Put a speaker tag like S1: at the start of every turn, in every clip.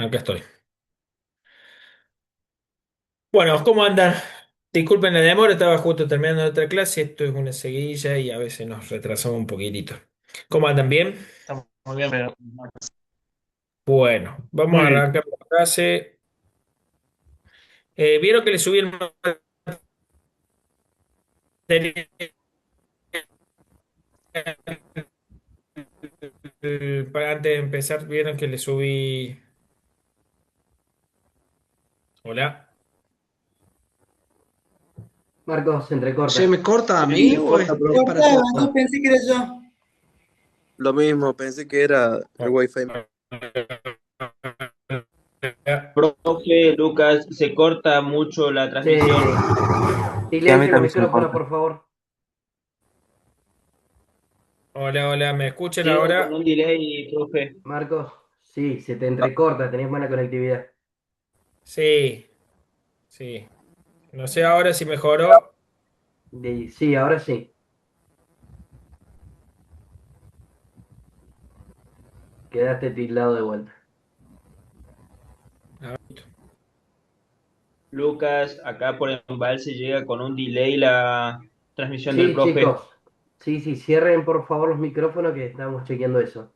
S1: Acá estoy. Bueno, ¿cómo andan? Disculpen la demora, estaba justo terminando otra clase. Esto es una seguidilla y a veces nos retrasamos un poquitito. ¿Cómo andan? ¿Bien?
S2: Está muy bien, pero
S1: Bueno, vamos a
S2: muy bien.
S1: arrancar la clase. ¿Vieron que le subí el material para antes de empezar? ¿Vieron que le subí... Hola.
S3: Marcos, se
S4: ¿Se
S3: entrecorta.
S4: me corta a
S2: Sí,
S4: mí
S2: se
S4: o
S2: corta,
S4: es
S2: profe.
S4: para
S5: Cortaba, yo
S4: todos?
S5: pensé que era yo.
S6: Lo mismo, pensé que era el wifi.
S2: Profe, Lucas, se corta mucho la transmisión.
S3: Sí.
S6: Sí, a mí
S3: Silencio en los
S6: también se me
S3: micrófonos,
S6: corta.
S3: por favor.
S1: Hola, hola, ¿me escuchan
S2: Llega con
S1: ahora?
S2: un delay, profe.
S3: Marcos, sí, se te
S6: Ah,
S3: entrecorta, tenés buena conectividad.
S1: Sí, sí. No sé ahora si mejoró.
S3: Sí, ahora sí. Quedaste tildado de vuelta.
S1: A ver.
S2: Lucas, acá por Embalse llega con un delay la transmisión del
S3: Sí,
S2: profe.
S3: chicos. Sí, sí, cierren por favor los micrófonos que estamos chequeando eso.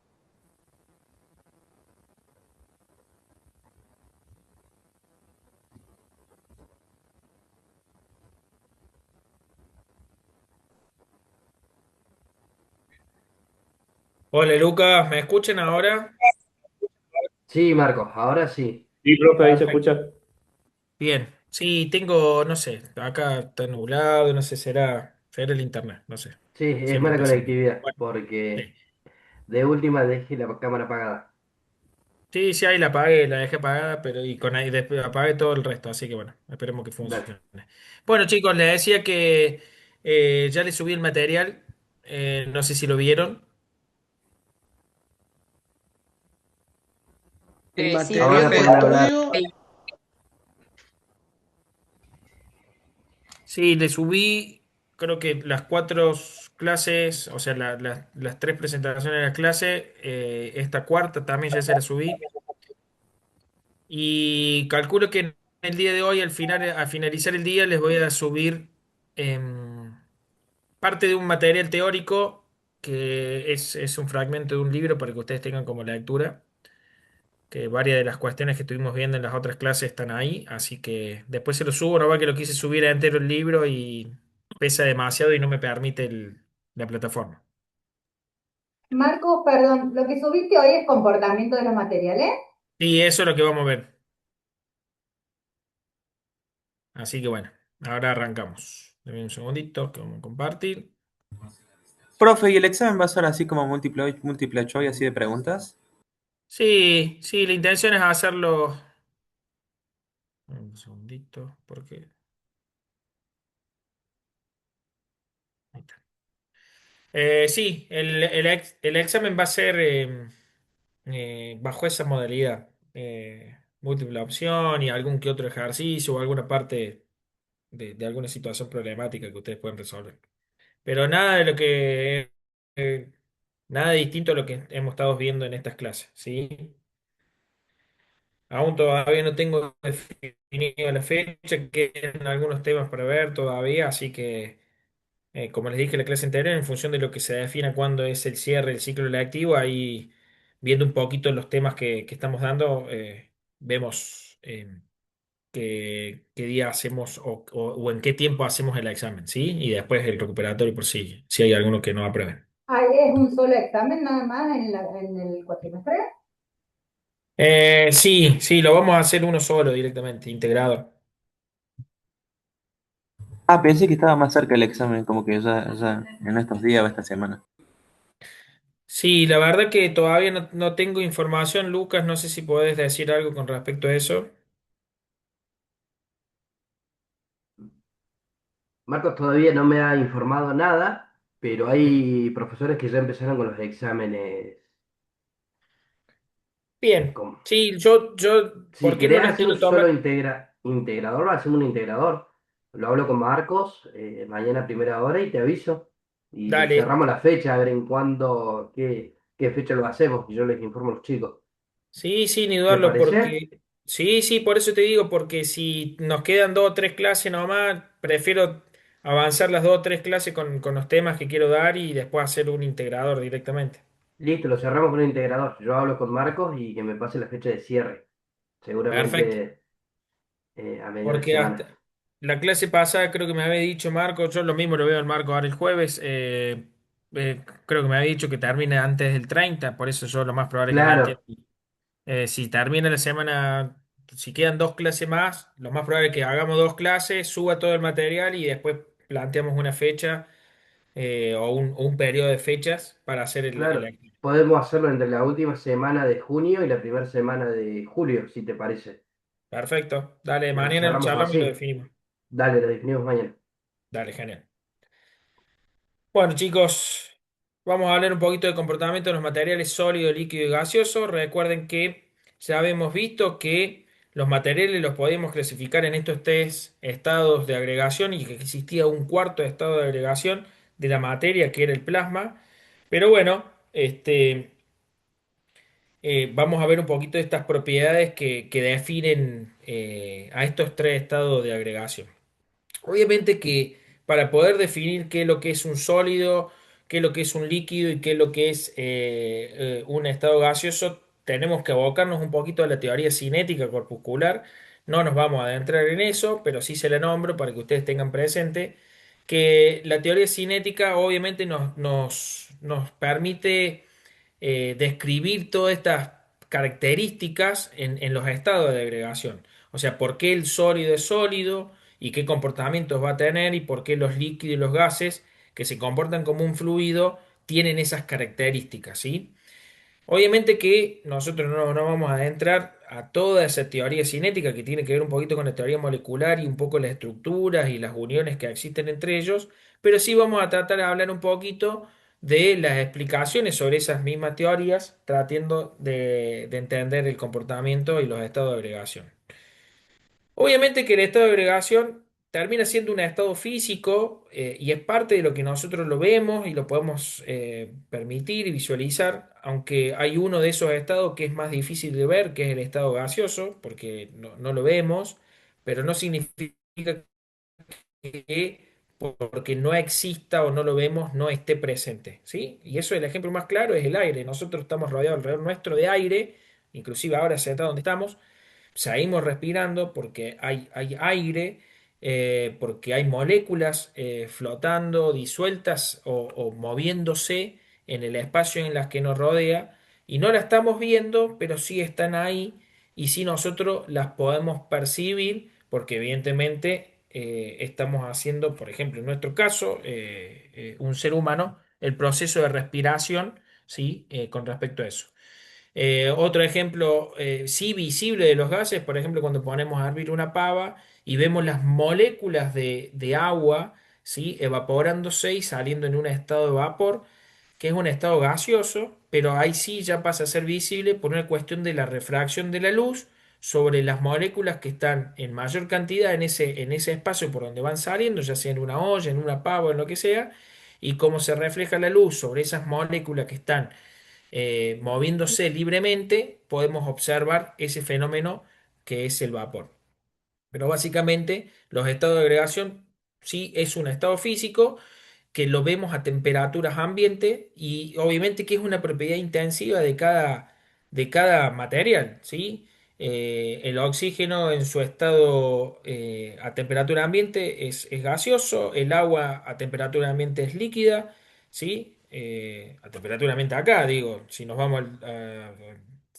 S1: Hola, Lucas, ¿me escuchan ahora?
S3: Sí, Marcos, ahora sí.
S2: Sí, profe, ahí se
S1: Perfecto.
S2: escucha.
S1: Bien, sí, tengo, no sé, acá está nublado, no sé, será el internet, no sé.
S3: Sí, es
S1: Siempre
S3: mala
S1: pasa lo mismo.
S3: conectividad,
S1: Bueno,
S3: porque
S1: sí.
S3: de última dejé la cámara apagada.
S1: Sí, sí, ahí la apagué, la dejé apagada, pero y con ahí después apagué todo el resto, así que bueno, esperemos que
S3: Dale.
S1: funcione. Bueno, chicos, les decía que ya les subí el material, no sé si lo vieron.
S4: El
S5: Sí,
S4: material
S3: Ahora
S4: de
S5: profe.
S3: pueden hablar.
S4: estudio,
S1: Sí, le subí, creo que las cuatro clases, o sea, las tres presentaciones de la clase, esta cuarta también ya se la subí. Y calculo que en el día de hoy, al finalizar el día, les voy a subir parte de un material teórico que es un fragmento de un libro para que ustedes tengan como lectura, que varias de las cuestiones que estuvimos viendo en las otras clases están ahí, así que después se lo subo, no va que lo quise subir entero el libro y pesa demasiado y no me permite la plataforma.
S7: Marcos, perdón, lo que subiste hoy es comportamiento de los materiales.
S1: Y eso es lo que vamos a ver. Así que bueno, ahora arrancamos. Dame un segundito que vamos a compartir.
S6: profe, ¿y el examen va a ser así como múltiple choice, así de preguntas?
S1: Sí, sí, la intención es hacerlo. Un segundito, porque. Ahí está. Sí, el examen va a ser bajo esa modalidad. Múltiple opción y algún que otro ejercicio o alguna parte de alguna situación problemática que ustedes pueden resolver. Pero nada de lo que. Nada distinto a lo que hemos estado viendo en estas clases, ¿sí? Aún todavía no tengo definido la fecha, quedan algunos temas para ver todavía, así que, como les dije en la clase anterior, en función de lo que se defina cuándo es el cierre del ciclo lectivo, ahí viendo un poquito los temas que estamos dando, vemos qué día hacemos o en qué tiempo hacemos el examen, ¿sí? Y después el recuperatorio por si hay alguno que no aprueben.
S7: Ahí es un solo examen nada más en el cuatrimestre.
S1: Sí, sí, lo vamos a hacer uno solo directamente, integrado.
S6: Ah, pensé que estaba más cerca el examen, como que ya en estos días o esta semana.
S1: Sí, la verdad que todavía no tengo información, Lucas, no sé si podés decir algo con respecto a eso.
S3: Marcos todavía no me ha informado nada, pero hay profesores que ya empezaron con los exámenes.
S1: Bien,
S3: Como,
S1: sí, yo,
S3: si
S1: ¿por qué no
S3: querés
S1: les
S3: hacer un
S1: quiero
S3: solo
S1: tomar?
S3: integrador, lo hacemos un integrador. Lo hablo con Marcos mañana a primera hora y te aviso. Y
S1: Dale,
S3: cerramos la fecha, a ver en cuándo, qué fecha lo hacemos. Y yo les informo a los chicos.
S1: Sí, sí, ni
S3: ¿Te
S1: dudarlo,
S3: parece?
S1: porque sí, sí, por eso te digo, porque si nos quedan dos o tres clases nomás, prefiero avanzar las dos o tres clases con los temas que quiero dar y después hacer un integrador directamente.
S3: Listo, lo cerramos con un integrador. Yo hablo con Marcos y que me pase la fecha de cierre.
S1: Perfecto.
S3: Seguramente a mediados de
S1: Porque
S3: semana.
S1: hasta la clase pasada creo que me había dicho Marco, yo lo mismo lo veo en Marco ahora el jueves, creo que me había dicho que termina antes del 30, por eso yo lo más probable es que me
S3: Claro,
S1: entienda. Si termina la semana, si quedan dos clases más, lo más probable es que hagamos dos clases, suba todo el material y después planteamos una fecha o un periodo de fechas para hacer el
S3: claro.
S1: examen.
S3: Podemos hacerlo entre la última semana de junio y la primera semana de julio, si te parece.
S1: Perfecto. Dale,
S3: Lo
S1: mañana lo
S3: cerramos
S1: charlamos y lo
S3: así.
S1: definimos.
S3: Dale, lo definimos mañana.
S1: Dale, genial. Bueno, chicos, vamos a hablar un poquito de comportamiento de los materiales sólido, líquido y gaseoso. Recuerden que ya habíamos visto que los materiales los podemos clasificar en estos tres estados de agregación y que existía un cuarto estado de agregación de la materia, que era el plasma. Pero bueno, vamos a ver un poquito de estas propiedades que definen a estos tres estados de agregación. Obviamente que para poder definir qué es lo que es un sólido, qué es lo que es un líquido y qué es lo que es un estado gaseoso, tenemos que abocarnos un poquito a la teoría cinética corpuscular. No nos vamos a adentrar en eso, pero sí se la nombro para que ustedes tengan presente que la teoría cinética obviamente nos permite describir todas estas características en los estados de agregación. O sea, por qué el sólido es sólido y qué comportamientos va a tener y por qué los líquidos y los gases que se comportan como un fluido tienen esas características, ¿sí? Obviamente que nosotros no vamos a adentrar a toda esa teoría cinética que tiene que ver un poquito con la teoría molecular y un poco las estructuras y las uniones que existen entre ellos, pero sí vamos a tratar de hablar un poquito de las explicaciones sobre esas mismas teorías, tratando de entender el comportamiento y los estados de agregación. Obviamente que el estado de agregación termina siendo un estado físico y es parte de lo que nosotros lo vemos y lo podemos permitir y visualizar, aunque hay uno de esos estados que es más difícil de ver, que es el estado gaseoso, porque no lo vemos, pero no significa que porque no exista o no lo vemos no esté presente, ¿sí? Y eso el ejemplo más claro es el aire. Nosotros estamos rodeados alrededor nuestro de aire, inclusive ahora sentados donde estamos seguimos respirando porque hay aire, porque hay moléculas flotando, disueltas o moviéndose en el espacio en las que nos rodea y no las estamos viendo, pero sí están ahí y sí nosotros las podemos percibir porque evidentemente estamos haciendo, por ejemplo, en nuestro caso, un ser humano, el proceso de respiración, ¿sí? Con respecto a eso. Otro ejemplo, sí visible de los gases, por ejemplo, cuando ponemos a hervir una pava y vemos las moléculas de agua, ¿sí? Evaporándose y saliendo en un estado de vapor, que es un estado gaseoso, pero ahí sí ya pasa a ser visible por una cuestión de la refracción de la luz sobre las moléculas que están en mayor cantidad en ese espacio por donde van saliendo, ya sea en una olla, en una pava, en lo que sea, y cómo se refleja la luz sobre esas moléculas que están moviéndose libremente, podemos observar ese fenómeno que es el vapor. Pero básicamente los estados de agregación sí es un estado físico que lo vemos a temperaturas ambiente y obviamente que es una propiedad intensiva de cada material, ¿sí? El oxígeno en su estado a temperatura ambiente es gaseoso, el agua a temperatura ambiente es líquida, ¿sí? A temperatura ambiente acá, digo, si nos vamos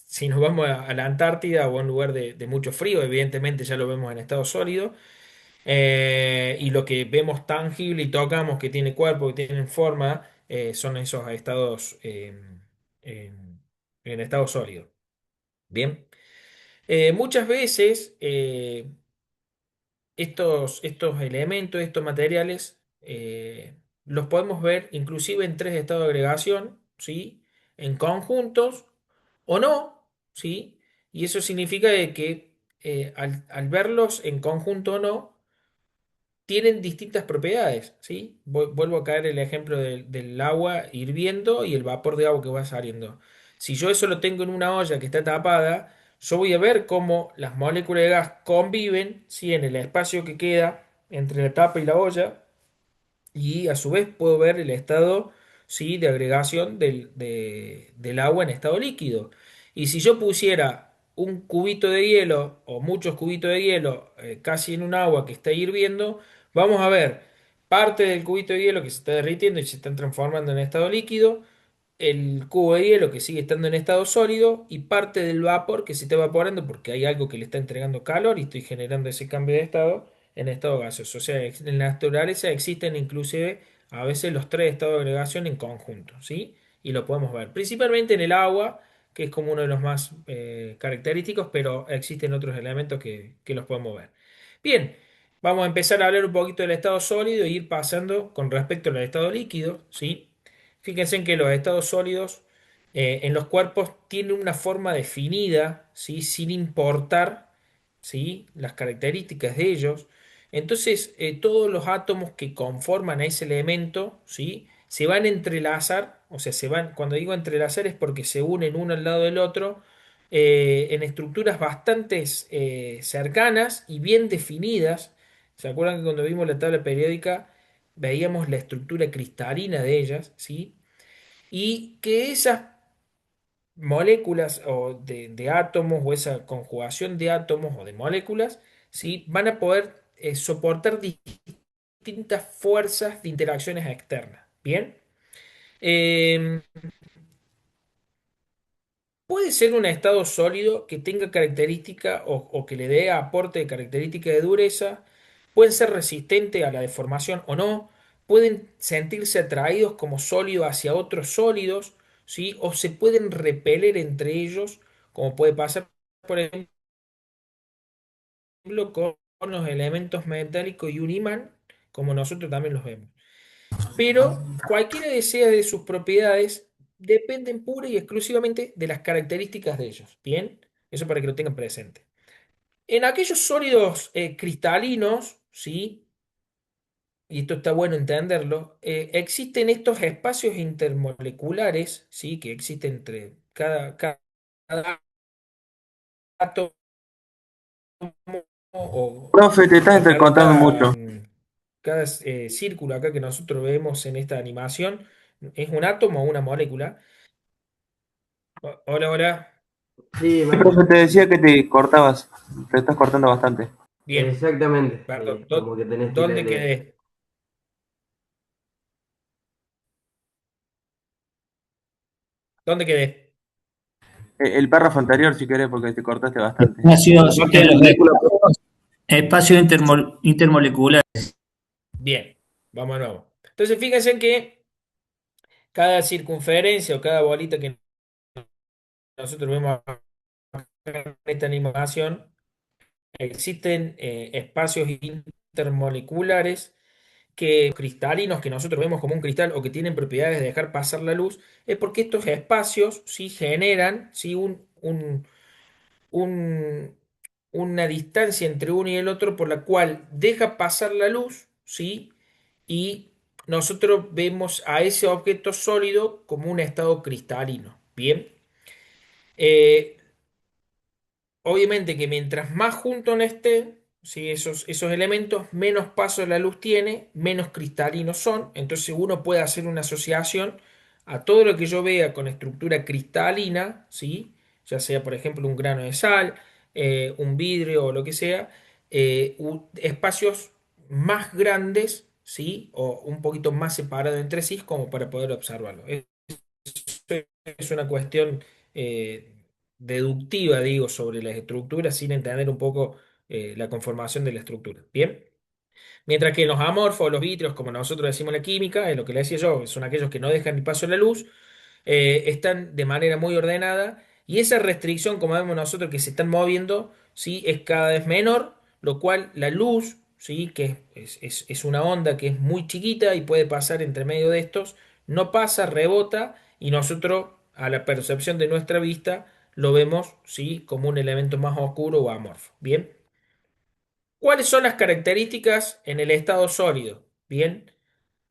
S1: si nos vamos a la Antártida o a un lugar de mucho frío, evidentemente ya lo vemos en estado sólido. Y lo que vemos tangible y tocamos que tiene cuerpo, que tiene forma, son esos estados en estado sólido. Bien. Muchas veces estos elementos, estos materiales, los podemos ver inclusive en tres estados de agregación, ¿sí? En conjuntos o no, ¿sí? Y eso significa de que al verlos en conjunto o no, tienen distintas propiedades, ¿sí? Vuelvo a caer el ejemplo del agua hirviendo y el vapor de agua que va saliendo. Si yo eso lo tengo en una olla que está tapada, yo voy a ver cómo las moléculas de gas conviven, ¿sí? En el espacio que queda entre la tapa y la olla y a su vez puedo ver el estado, ¿sí? De agregación del agua en estado líquido. Y si yo pusiera un cubito de hielo o muchos cubitos de hielo casi en un agua que está hirviendo, vamos a ver parte del cubito de hielo que se está derritiendo y se están transformando en estado líquido, el cubo de hielo que sigue estando en estado sólido y parte del vapor que se está evaporando porque hay algo que le está entregando calor y estoy generando ese cambio de estado en estado gaseoso. O sea, en la naturaleza existen inclusive a veces los tres estados de agregación en conjunto, ¿sí? Y lo podemos ver. Principalmente en el agua, que es como uno de los más característicos, pero existen otros elementos que los podemos ver. Bien, vamos a empezar a hablar un poquito del estado sólido e ir pasando con respecto al estado líquido, ¿sí? Fíjense en que los estados sólidos en los cuerpos tienen una forma definida, ¿sí? Sin importar, ¿sí? Las características de ellos. Entonces, todos los átomos que conforman a ese elemento, ¿sí? Se van a entrelazar, o sea, cuando digo entrelazar es porque se unen uno al lado del otro en estructuras bastante cercanas y bien definidas. ¿Se acuerdan que cuando vimos la tabla periódica veíamos la estructura cristalina de ellas, ¿sí? Y que esas moléculas o de átomos o esa conjugación de átomos o de moléculas, ¿sí? Van a poder soportar distintas fuerzas de interacciones externas. Bien. Eh, Puede ser un estado sólido que tenga característica o que le dé aporte de característica de dureza, pueden ser resistentes a la deformación o no, pueden sentirse atraídos como sólidos hacia otros sólidos, ¿sí? O se pueden repeler entre ellos, como puede pasar, por ejemplo, con los elementos metálicos y un imán, como nosotros también los vemos. Pero cualquiera de esas de sus propiedades dependen pura y exclusivamente de las características de ellos. Bien, eso para que lo tengan presente. En aquellos sólidos cristalinos, ¿sí? Y esto está bueno entenderlo, existen estos espacios intermoleculares, ¿sí? Que existen entre cada átomo o,
S6: Profe, te estás
S1: o
S6: entrecortando mucho.
S1: cada círculo acá que nosotros vemos en esta animación es un átomo o una molécula. Hola, hola.
S3: Sí,
S6: Sí,
S3: Marcos.
S6: profe, te decía que te cortabas. Te estás cortando bastante.
S1: Bien,
S3: Exactamente.
S1: perdón.
S3: Como que tenés
S1: ¿Dónde
S3: tilde.
S1: quedé? ¿Dónde quedé?
S6: El párrafo anterior, si querés, porque te cortaste bastante.
S4: Espacios,
S2: Baja la molécula,
S4: espacios intermoleculares.
S1: Bien, vamos de nuevo. Entonces, fíjense que cada circunferencia o cada bolita que nosotros vemos en esta animación, existen espacios intermoleculares que cristalinos que nosotros vemos como un cristal o que tienen propiedades de dejar pasar la luz, es porque estos espacios sí generan sí, un- una distancia entre uno y el otro por la cual deja pasar la luz, ¿sí? Y nosotros vemos a ese objeto sólido como un estado cristalino. Bien. Eh, Obviamente que mientras más juntos estén, ¿sí? Esos elementos, menos paso de la luz tiene, menos cristalinos son. Entonces uno puede hacer una asociación a todo lo que yo vea con estructura cristalina, ¿sí? Ya sea, por ejemplo, un grano de sal, un vidrio o lo que sea, espacios más grandes, ¿sí? O un poquito más separados entre sí, como para poder observarlo. Es una cuestión eh, deductiva, digo, sobre las estructuras sin entender un poco la conformación de la estructura. Bien. Mientras que los amorfos, los vítricos, como nosotros decimos en la química, es lo que le decía yo, son aquellos que no dejan el paso de la luz, están de manera muy ordenada y esa restricción, como vemos nosotros, que se están moviendo, ¿sí? Es cada vez menor, lo cual la luz, ¿sí? Que es una onda que es muy chiquita y puede pasar entre medio de estos, no pasa, rebota y nosotros a la percepción de nuestra vista lo vemos, ¿sí? Como un elemento más oscuro o amorfo. Bien. ¿Cuáles son las características en el estado sólido? Bien.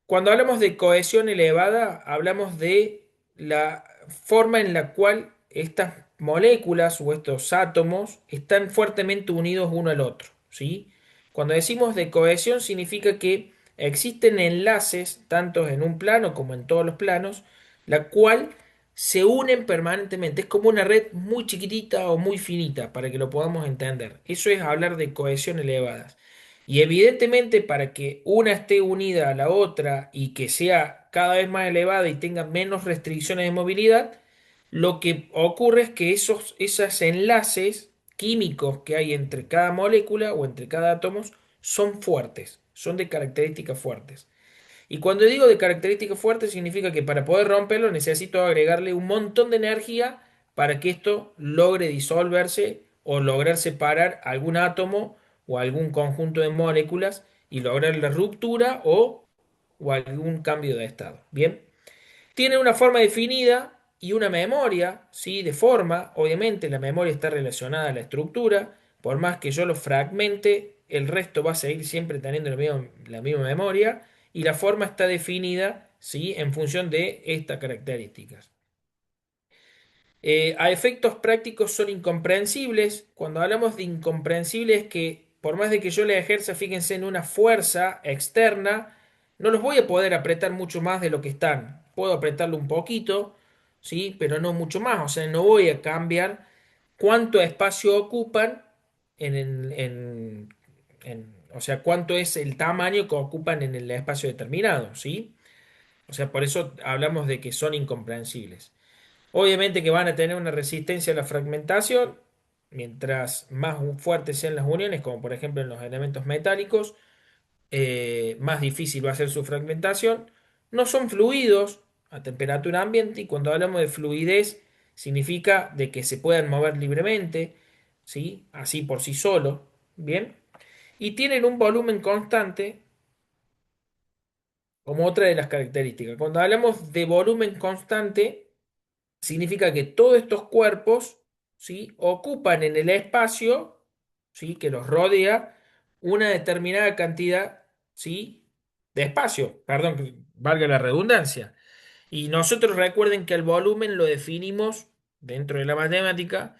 S1: Cuando hablamos de cohesión elevada, hablamos de la forma en la cual estas moléculas o estos átomos están fuertemente unidos uno al otro, ¿sí? Cuando decimos de cohesión significa que existen enlaces, tanto en un plano como en todos los planos, la cual se unen permanentemente. Es como una red muy chiquitita o muy finita, para que lo podamos entender. Eso es hablar de cohesión elevadas. Y evidentemente para que una esté unida a la otra y que sea cada vez más elevada y tenga menos restricciones de movilidad, lo que ocurre es que esos enlaces químicos que hay entre cada molécula o entre cada átomo son fuertes, son de características fuertes. Y cuando digo de características fuertes, significa que para poder romperlo necesito agregarle un montón de energía para que esto logre disolverse o lograr separar algún átomo o algún conjunto de moléculas y lograr la ruptura o algún cambio de estado. Bien, tiene una forma definida y una memoria, ¿sí? De forma. Obviamente la memoria está relacionada a la estructura. Por más que yo lo fragmente, el resto va a seguir siempre teniendo la misma memoria. Y la forma está definida, ¿sí? En función de estas características. A efectos prácticos son incomprensibles. Cuando hablamos de incomprensibles es que por más de que yo le ejerza, fíjense, en una fuerza externa, no los voy a poder apretar mucho más de lo que están. Puedo apretarlo un poquito, ¿sí? Pero no mucho más. O sea, no voy a cambiar cuánto espacio ocupan o sea, cuánto es el tamaño que ocupan en el espacio determinado, ¿sí? O sea, por eso hablamos de que son incomprensibles. Obviamente que van a tener una resistencia a la fragmentación, mientras más fuertes sean las uniones, como por ejemplo en los elementos metálicos, más difícil va a ser su fragmentación. No son fluidos a temperatura ambiente, y cuando hablamos de fluidez significa de que se puedan mover libremente, ¿sí? Así por sí solo, ¿bien? Y tienen un volumen constante como otra de las características. Cuando hablamos de volumen constante, significa que todos estos cuerpos, ¿sí? Ocupan en el espacio, ¿sí? Que los rodea una determinada cantidad, ¿sí? De espacio, perdón, que valga la redundancia. Y nosotros recuerden que el volumen lo definimos dentro de la matemática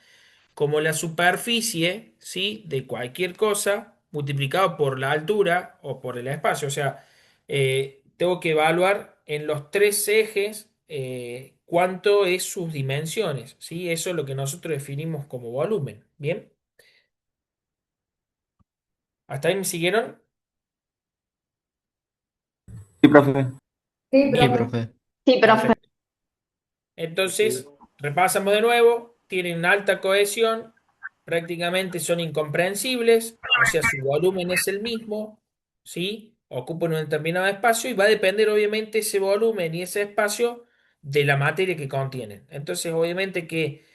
S1: como la superficie, ¿sí? De cualquier cosa multiplicado por la altura o por el espacio. O sea, tengo que evaluar en los tres ejes cuánto es sus dimensiones, ¿sí? Eso es lo que nosotros definimos como volumen. ¿Bien? ¿Hasta ahí me siguieron?
S6: Sí, profe.
S7: Sí,
S5: Sí,
S1: Bien,
S7: profe.
S5: profe.
S8: Sí, profe.
S1: perfecto. Entonces, repasamos de nuevo, tienen alta cohesión, prácticamente son incomprensibles, o sea, su volumen es el mismo, ¿sí? Ocupan un determinado espacio y va a depender obviamente ese volumen y ese espacio de la materia que contienen. Entonces, obviamente que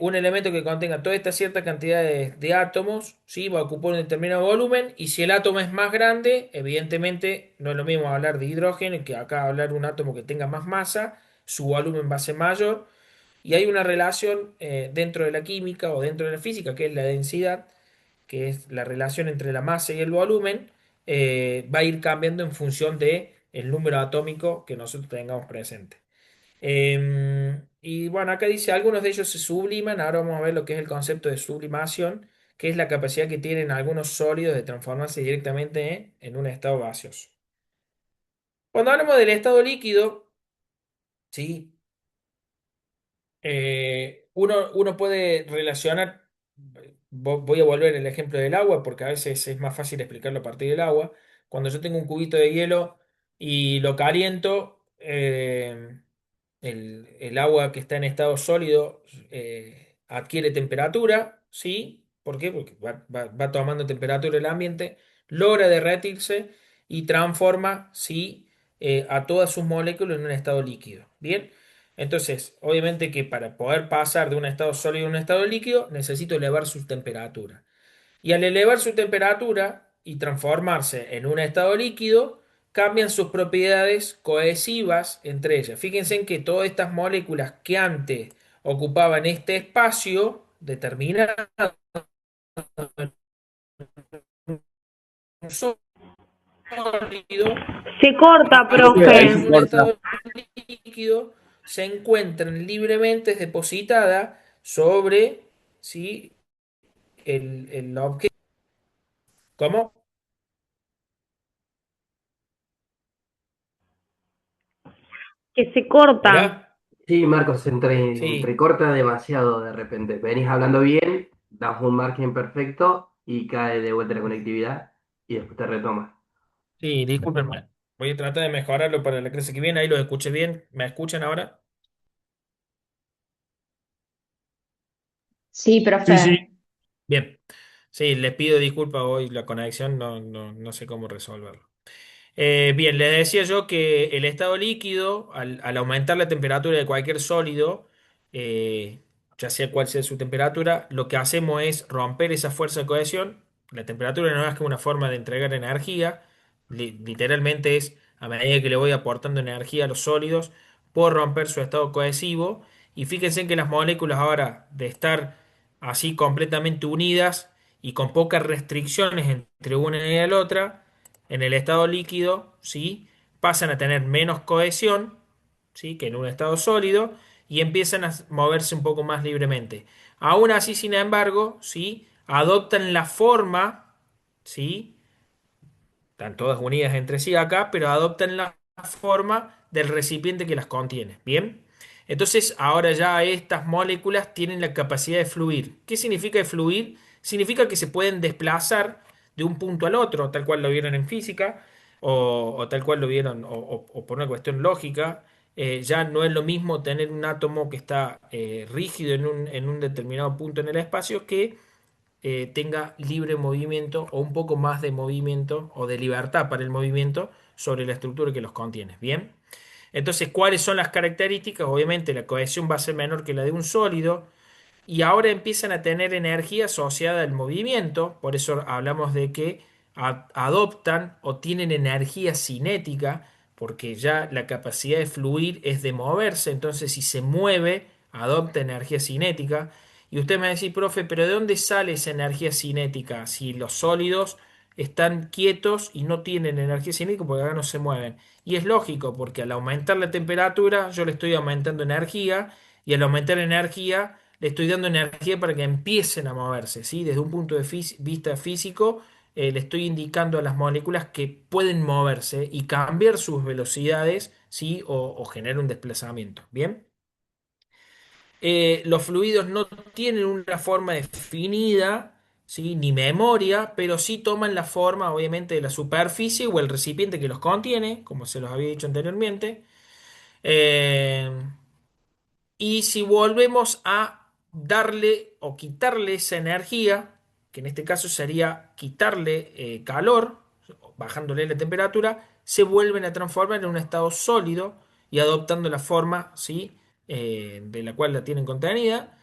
S1: un elemento que contenga toda esta cierta cantidad de átomos, ¿sí? Va a ocupar un determinado volumen, y si el átomo es más grande, evidentemente no es lo mismo hablar de hidrógeno que acá hablar de un átomo que tenga más masa, su volumen va a ser mayor, y hay una relación dentro de la química o dentro de la física, que es la densidad, que es la relación entre la masa y el volumen, va a ir cambiando en función de el número atómico que nosotros tengamos presente. Y bueno, acá dice, algunos de ellos se subliman. Ahora vamos a ver lo que es el concepto de sublimación, que es la capacidad que tienen algunos sólidos de transformarse directamente en un estado gaseoso. Cuando hablamos del estado líquido, ¿sí? Uno puede relacionar, voy a volver al ejemplo del agua, porque a veces es más fácil explicarlo a partir del agua. Cuando yo tengo un cubito de hielo y lo caliento, el agua que está en estado sólido adquiere temperatura, ¿sí? ¿Por qué? Porque va tomando temperatura el ambiente, logra derretirse y transforma, ¿sí? A todas sus moléculas en un estado líquido. Bien, entonces, obviamente que para poder pasar de un estado sólido a un estado líquido, necesito elevar su temperatura. Y al elevar su temperatura y transformarse en un estado líquido, cambian sus propiedades cohesivas entre ellas. Fíjense en que todas estas moléculas que antes ocupaban este espacio determinado en un sólido,
S8: Se corta,
S2: Profe, ahí
S8: profe.
S2: se
S1: en un
S2: corta.
S1: estado líquido, se encuentran libremente depositada sobre, ¿sí? el objeto. ¿Cómo?
S5: Que se cortan.
S1: ¿Hola?
S3: Sí, Marcos, se
S1: Sí,
S3: entrecorta demasiado de repente. Venís hablando bien, das un margen perfecto y cae de vuelta la conectividad y después te retoma.
S1: sí, discúlpenme. Voy a tratar de mejorarlo para la clase que viene. Ahí lo escuché bien. ¿Me escuchan ahora?
S5: Sí,
S4: Sí, sí.
S5: profe.
S1: Bien. Sí, les pido disculpas hoy. La conexión no sé cómo resolverlo. Bien, les decía yo que el estado líquido, al aumentar la temperatura de cualquier sólido, eh, ya sea cual sea su temperatura, lo que hacemos es romper esa fuerza de cohesión. La temperatura no es que una forma de entregar energía, literalmente es a medida que le voy aportando energía a los sólidos, puedo romper su estado cohesivo. Y fíjense que las moléculas ahora, de estar así completamente unidas y con pocas restricciones entre una y la otra, en el estado líquido, ¿sí? Pasan a tener menos cohesión, ¿sí? Que en un estado sólido y empiezan a moverse un poco más libremente. Aún así, sin embargo, ¿sí? Adoptan la forma, ¿sí? Están todas unidas entre sí acá, pero adoptan la forma del recipiente que las contiene. ¿Bien? Entonces, ahora ya estas moléculas tienen la capacidad de fluir. ¿Qué significa fluir? Significa que se pueden desplazar de un punto al otro, tal cual lo vieron en física, o tal cual lo vieron, o por una cuestión lógica. Ya no es lo mismo tener un átomo que está rígido en un determinado punto en el espacio que tenga libre movimiento o un poco más de movimiento o de libertad para el movimiento sobre la estructura que los contiene. Bien, entonces, ¿cuáles son las características? Obviamente la cohesión va a ser menor que la de un sólido y ahora empiezan a tener energía asociada al movimiento, por eso hablamos de que adoptan o tienen energía cinética, porque ya la capacidad de fluir es de moverse, entonces si se mueve, adopta energía cinética. Y usted me va a decir, profe, pero ¿de dónde sale esa energía cinética? Si los sólidos están quietos y no tienen energía cinética porque acá no se mueven. Y es lógico, porque al aumentar la temperatura, yo le estoy aumentando energía, y al aumentar energía, le estoy dando energía para que empiecen a moverse, ¿sí? Desde un punto de vista físico, le estoy indicando a las moléculas que pueden moverse y cambiar sus velocidades, ¿sí? O generar un desplazamiento, ¿bien? Los fluidos no tienen una forma definida, ¿sí? Ni memoria, pero sí toman la forma, obviamente, de la superficie o el recipiente que los contiene, como se los había dicho anteriormente. Eh, y si volvemos a darle o quitarle esa energía, que en este caso sería quitarle calor, bajándole la temperatura, se vuelven a transformar en un estado sólido y adoptando la forma, ¿sí? De la cual la tienen contenida.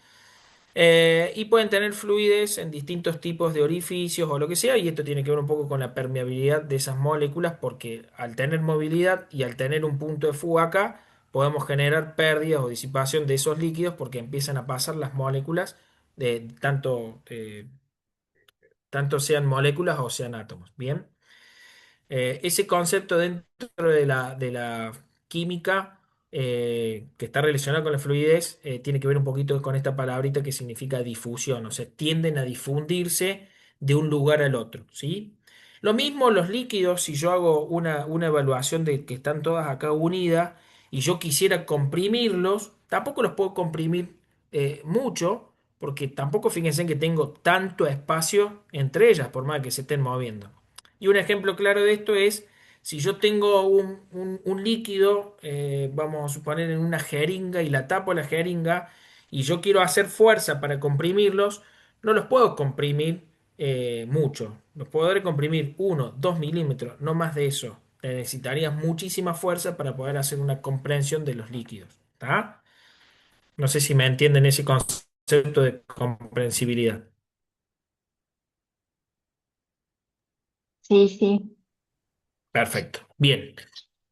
S1: Y pueden tener fluidez en distintos tipos de orificios o lo que sea, y esto tiene que ver un poco con la permeabilidad de esas moléculas, porque al tener movilidad y al tener un punto de fuga acá, podemos generar pérdidas o disipación de esos líquidos porque empiezan a pasar las moléculas, de tanto sean moléculas o sean átomos. Bien. Ese concepto dentro de la química, que está relacionado con la fluidez, tiene que ver un poquito con esta palabrita que significa difusión, o sea, tienden a difundirse de un lugar al otro, ¿sí? Lo mismo los líquidos, si yo hago una evaluación de que están todas acá unidas y yo quisiera comprimirlos, tampoco los puedo comprimir mucho, porque tampoco fíjense que tengo tanto espacio entre ellas, por más que se estén moviendo. Y un ejemplo claro de esto es, si yo tengo un líquido, vamos a suponer en una jeringa y la tapo la jeringa y yo quiero hacer fuerza para comprimirlos, no los puedo comprimir mucho. Los podré comprimir 1, 2 milímetros, no más de eso. Necesitarías muchísima fuerza para poder hacer una comprensión de los líquidos. ¿Tá? No sé si me entienden ese concepto de comprensibilidad.
S5: Sí, sí.
S1: Perfecto. Bien.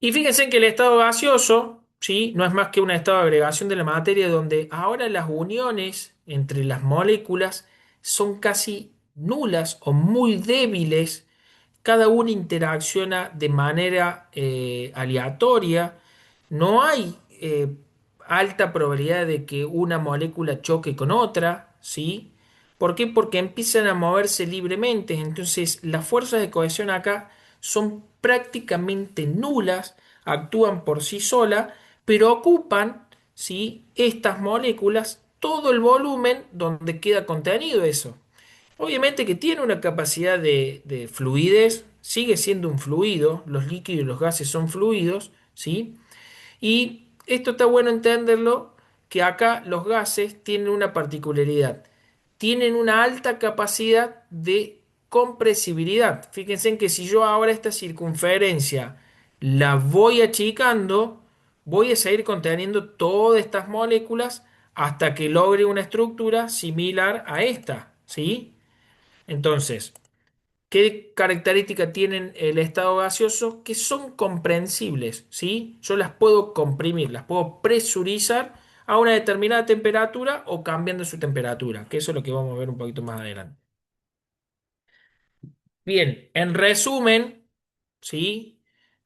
S1: Y fíjense que el estado gaseoso, ¿sí? No es más que un estado de agregación de la materia donde ahora las uniones entre las moléculas son casi nulas o muy débiles. Cada una interacciona de manera aleatoria. No hay alta probabilidad de que una molécula choque con otra, ¿sí? ¿Por qué? Porque empiezan a moverse libremente. Entonces, las fuerzas de cohesión acá son prácticamente nulas, actúan por sí solas, pero ocupan, ¿sí? Estas moléculas todo el volumen donde queda contenido eso. Obviamente que tiene una capacidad de fluidez, sigue siendo un fluido, los líquidos y los gases son fluidos, ¿sí? Y esto está bueno entenderlo, que acá los gases tienen una particularidad, tienen una alta capacidad de compresibilidad. Fíjense en que si yo ahora esta circunferencia la voy achicando, voy a seguir conteniendo todas estas moléculas hasta que logre una estructura similar a esta, ¿sí? Entonces, ¿qué características tienen el estado gaseoso? Que son comprensibles, ¿sí? Yo las puedo comprimir, las puedo presurizar a una determinada temperatura o cambiando su temperatura, que eso es lo que vamos a ver un poquito más adelante. Bien, en resumen, ¿sí?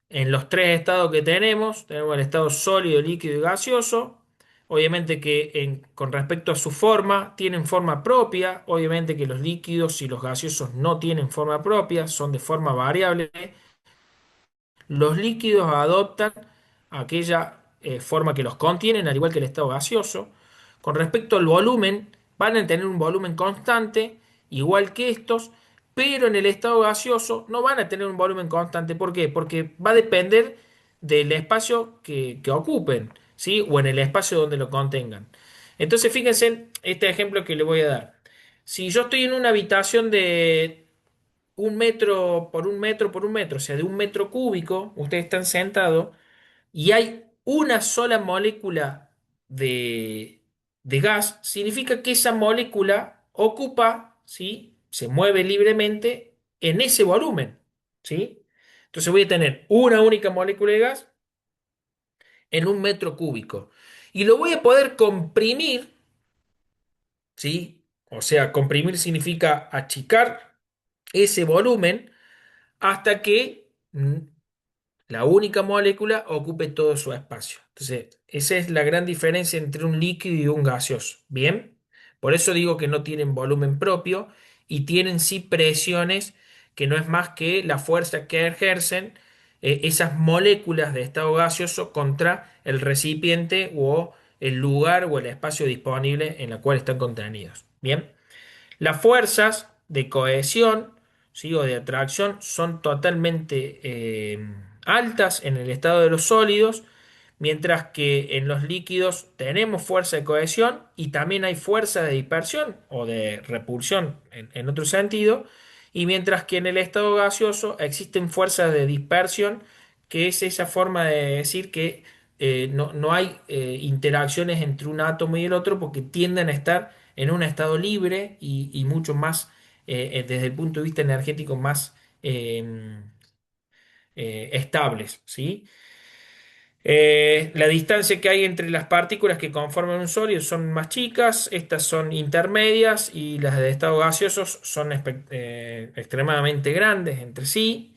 S1: En los tres estados que tenemos el estado sólido, líquido y gaseoso. Obviamente que con respecto a su forma, tienen forma propia. Obviamente que los líquidos y los gaseosos no tienen forma propia, son de forma variable. Los líquidos adoptan aquella forma que los contienen, al igual que el estado gaseoso. Con respecto al volumen, van a tener un volumen constante, igual que estos, pero en el estado gaseoso no van a tener un volumen constante. ¿Por qué? Porque va a depender del espacio que ocupen, ¿sí? O en el espacio donde lo contengan. Entonces, fíjense en este ejemplo que le voy a dar. Si yo estoy en una habitación de 1 metro por 1 metro por 1 metro, o sea, de 1 metro cúbico, ustedes están sentados y hay una sola molécula de, de gas, significa que esa molécula ocupa, ¿sí? Se mueve libremente en ese volumen, ¿sí? Entonces voy a tener una única molécula de gas en 1 metro cúbico y lo voy a poder comprimir, ¿sí? O sea, comprimir significa achicar ese volumen hasta que la única molécula ocupe todo su espacio. Entonces, esa es la gran diferencia entre un líquido y un gaseoso. ¿Bien? Por eso digo que no tienen volumen propio y tienen sí presiones que no es más que la fuerza que ejercen esas moléculas de estado gaseoso contra el recipiente o el lugar o el espacio disponible en la cual están contenidos. ¿Bien? Las fuerzas de cohesión, ¿sí? O de atracción son totalmente altas en el estado de los sólidos, mientras que en los líquidos tenemos fuerza de cohesión y también hay fuerza de dispersión o de repulsión en otro sentido, y mientras que en el estado gaseoso existen fuerzas de dispersión, que es esa forma de decir que no hay interacciones entre un átomo y el otro porque tienden a estar en un estado libre y mucho más, desde el punto de vista energético, más estables, ¿sí? La distancia que hay entre las partículas que conforman un sólido son más chicas, estas son intermedias y las de estado gaseosos son extremadamente grandes entre sí.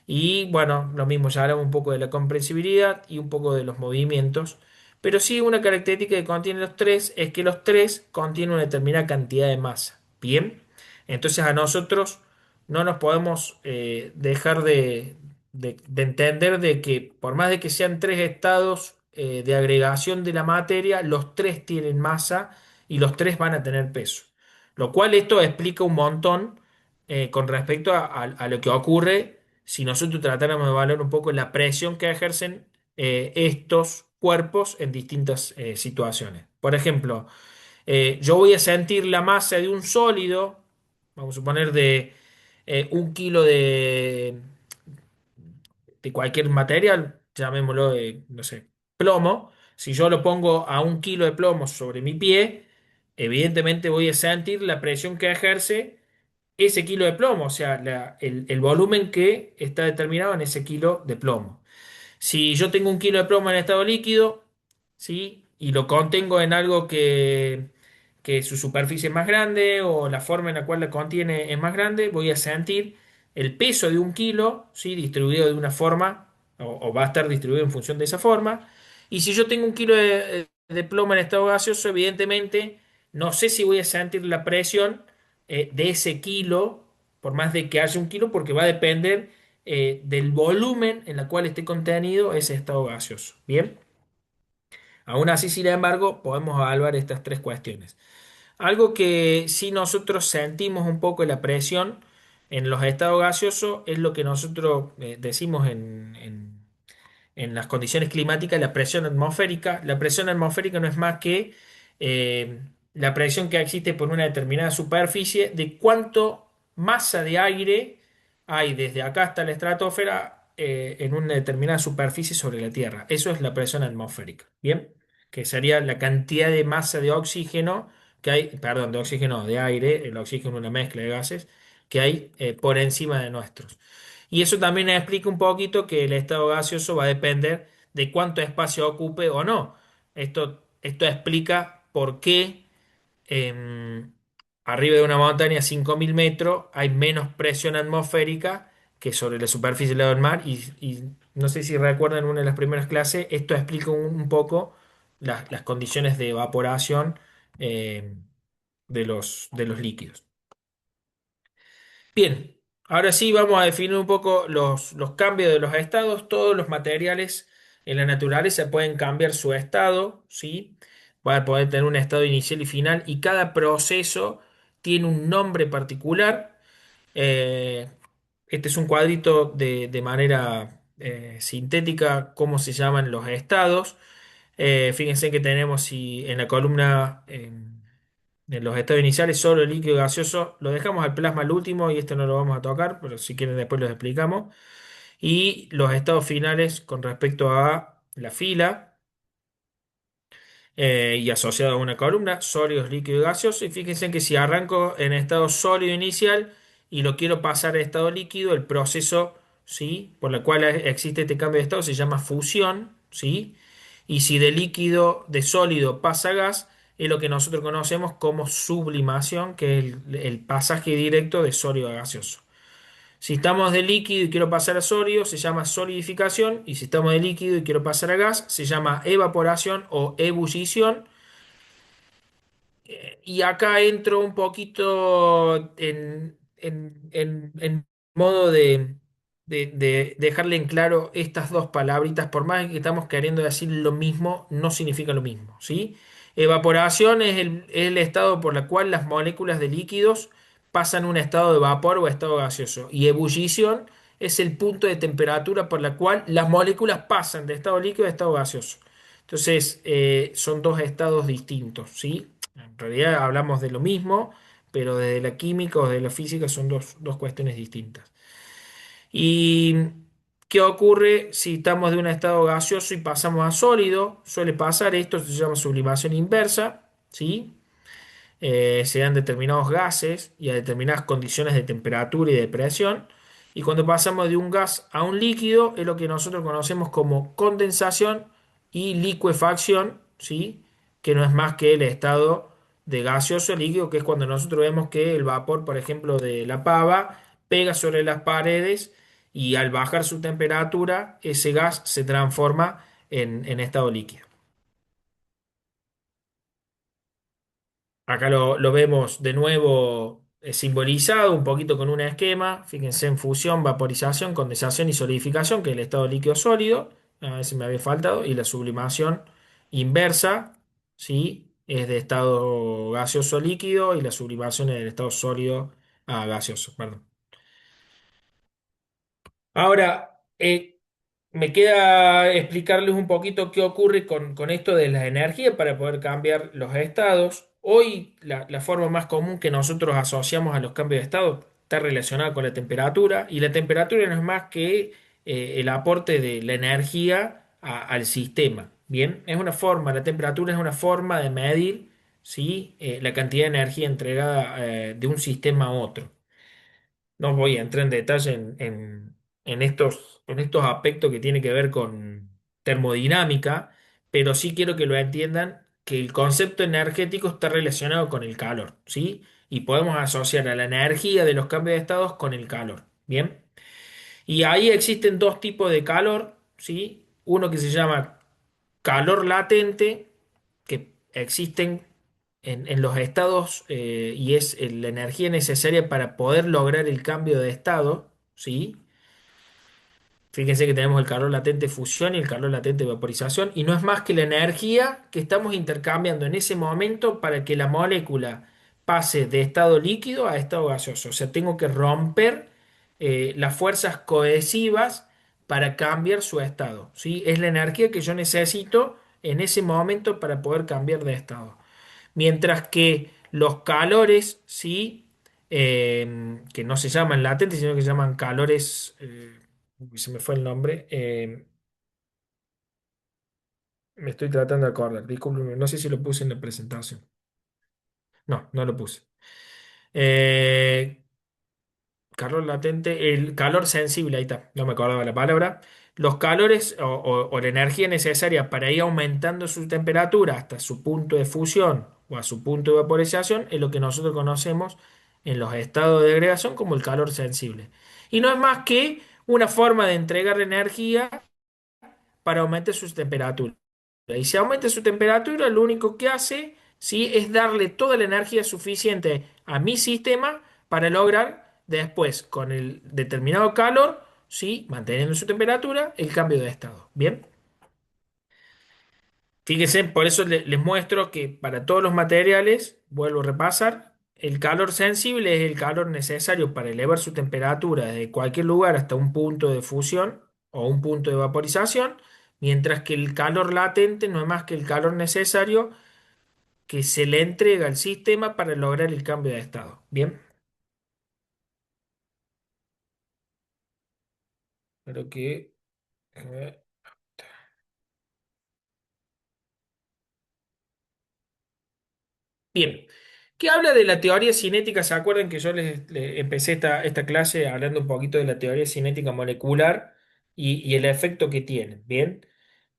S1: Y bueno, lo mismo, ya hablamos un poco de la compresibilidad y un poco de los movimientos. Pero sí, una característica que contienen los tres es que los tres contienen una determinada cantidad de masa. Bien, entonces a nosotros no nos podemos dejar de entender de que por más de que sean tres estados de agregación de la materia, los tres tienen masa y los tres van a tener peso. Lo cual esto explica un montón con respecto a lo que ocurre si nosotros tratáramos de evaluar un poco la presión que ejercen estos cuerpos en distintas situaciones. Por ejemplo, yo voy a sentir la masa de un sólido, vamos a suponer de 1 kilo de cualquier material, llamémoslo de, no sé, plomo. Si yo lo pongo a 1 kilo de plomo sobre mi pie, evidentemente voy a sentir la presión que ejerce ese kilo de plomo, o sea, el volumen que está determinado en ese kilo de plomo. Si yo tengo 1 kilo de plomo en estado líquido, ¿sí? Y lo contengo en algo que su superficie es más grande o la forma en la cual la contiene es más grande, voy a sentir el peso de 1 kilo, ¿sí? Distribuido de una forma, o va a estar distribuido en función de esa forma. Y si yo tengo 1 kilo de plomo en estado gaseoso, evidentemente no sé si voy a sentir la presión de ese kilo, por más de que haya un kilo, porque va a depender del volumen en el cual esté contenido ese estado gaseoso. Bien, aún así, sin embargo, podemos evaluar estas tres cuestiones. Algo que sí nosotros sentimos un poco la presión en los estados gaseosos es lo que nosotros decimos en las condiciones climáticas, la presión atmosférica. La presión atmosférica no es más que eh, la presión que existe por una determinada superficie de cuánto masa de aire hay desde acá hasta la estratosfera en una determinada superficie sobre la Tierra. Eso es la presión atmosférica. Bien, que sería la cantidad de masa de oxígeno que hay, perdón, de oxígeno, de aire, el oxígeno es una mezcla de gases que hay por encima de nuestros. Y eso también explica un poquito que el estado gaseoso va a depender de cuánto espacio ocupe o no. Esto explica por qué arriba de una montaña a 5.000 metros hay menos presión atmosférica que sobre la superficie del mar. Y no sé si recuerdan en una de las primeras clases, esto explica un poco las condiciones de evaporación em, de los líquidos. Bien, ahora sí vamos a definir un poco los cambios de los estados. Todos los materiales en la naturaleza pueden cambiar su estado, ¿sí? Va a poder tener un estado inicial y final y cada proceso tiene un nombre particular. Eh, este es un cuadrito de manera sintética, cómo se llaman los estados. Fíjense que tenemos si en la columna en los estados iniciales solo el líquido gaseoso, lo dejamos al plasma al último y esto no lo vamos a tocar, pero si quieren después los explicamos. Y los estados finales con respecto a la fila y asociado a una columna, sólidos, líquido y gaseoso. Y fíjense que si arranco en estado sólido inicial y lo quiero pasar a estado líquido, el proceso, ¿sí?, por el cual existe este cambio de estado se llama fusión, ¿sí? Y si de líquido, de sólido pasa a gas, es lo que nosotros conocemos como sublimación, que es el pasaje directo de sólido a gaseoso. Si estamos de líquido y quiero pasar a sólido, se llama solidificación. Y si estamos de líquido y quiero pasar a gas, se llama evaporación o ebullición. Y acá entro un poquito en modo de dejarle en claro estas dos palabritas, por más que estamos queriendo decir lo mismo, no significa lo mismo, ¿sí? Evaporación es el estado por el cual las moléculas de líquidos pasan a un estado de vapor o estado gaseoso. Y ebullición es el punto de temperatura por la cual las moléculas pasan de estado líquido a estado gaseoso. Entonces, son dos estados distintos, ¿sí? En realidad hablamos de lo mismo, pero desde la química o de la física son dos cuestiones distintas. ¿Y qué ocurre si estamos de un estado gaseoso y pasamos a sólido? Suele pasar esto, se llama sublimación inversa, ¿sí? Se dan determinados gases y a determinadas condiciones de temperatura y de presión. Y cuando pasamos de un gas a un líquido, es lo que nosotros conocemos como condensación y licuefacción, ¿sí? Que no es más que el estado de gaseoso líquido, que es cuando nosotros vemos que el vapor, por ejemplo, de la pava, pega sobre las paredes y al bajar su temperatura, ese gas se transforma en estado líquido. Acá lo vemos de nuevo simbolizado un poquito con un esquema. Fíjense en fusión, vaporización, condensación y solidificación, que es el estado líquido sólido. A ver si me había faltado. Y la sublimación inversa, ¿sí? Es de estado gaseoso líquido y la sublimación es del estado sólido a gaseoso, perdón. Ahora, me queda explicarles un poquito qué ocurre con esto de la energía para poder cambiar los estados. Hoy la forma más común que nosotros asociamos a los cambios de estado está relacionada con la temperatura y la temperatura no es más que el aporte de la energía al sistema. Bien, es una forma, la temperatura es una forma de medir, ¿sí? La cantidad de energía entregada de un sistema a otro. No voy a entrar en detalle en estos aspectos que tienen que ver con termodinámica, pero sí quiero que lo entiendan que el concepto energético está relacionado con el calor, ¿sí? Y podemos asociar a la energía de los cambios de estados con el calor, ¿bien? Y ahí existen dos tipos de calor, ¿sí? Uno que se llama calor latente existen en los estados y es la energía necesaria para poder lograr el cambio de estado, ¿sí? Fíjense que tenemos el calor latente de fusión y el calor latente de vaporización, y no es más que la energía que estamos intercambiando en ese momento para que la molécula pase de estado líquido a estado gaseoso. O sea, tengo que romper las fuerzas cohesivas para cambiar su estado, ¿sí? Es la energía que yo necesito en ese momento para poder cambiar de estado. Mientras que los calores, ¿sí? Que no se llaman latentes, sino que se llaman calores, uy, se me fue el nombre, me estoy tratando de acordar, discúlpeme, no sé si lo puse en la presentación. No, no lo puse. Eh, Calor latente, el calor sensible, ahí está, no me acordaba la palabra. Los calores o la energía necesaria para ir aumentando su temperatura hasta su punto de fusión o a su punto de vaporización es lo que nosotros conocemos en los estados de agregación como el calor sensible. Y no es más que una forma de entregar energía para aumentar su temperatura. Y si aumenta su temperatura, lo único que hace, ¿sí? Es darle toda la energía suficiente a mi sistema para lograr después, con el determinado calor, ¿sí? Manteniendo su temperatura, el cambio de estado. ¿Bien? Fíjense, por eso les muestro que para todos los materiales, vuelvo a repasar, el calor sensible es el calor necesario para elevar su temperatura desde cualquier lugar hasta un punto de fusión o un punto de vaporización, mientras que el calor latente no es más que el calor necesario que se le entrega al sistema para lograr el cambio de estado. Bien, creo que... Bien, ¿qué habla de la teoría cinética? ¿Se acuerdan que yo les empecé esta clase hablando un poquito de la teoría cinética molecular y el efecto que tiene? Bien,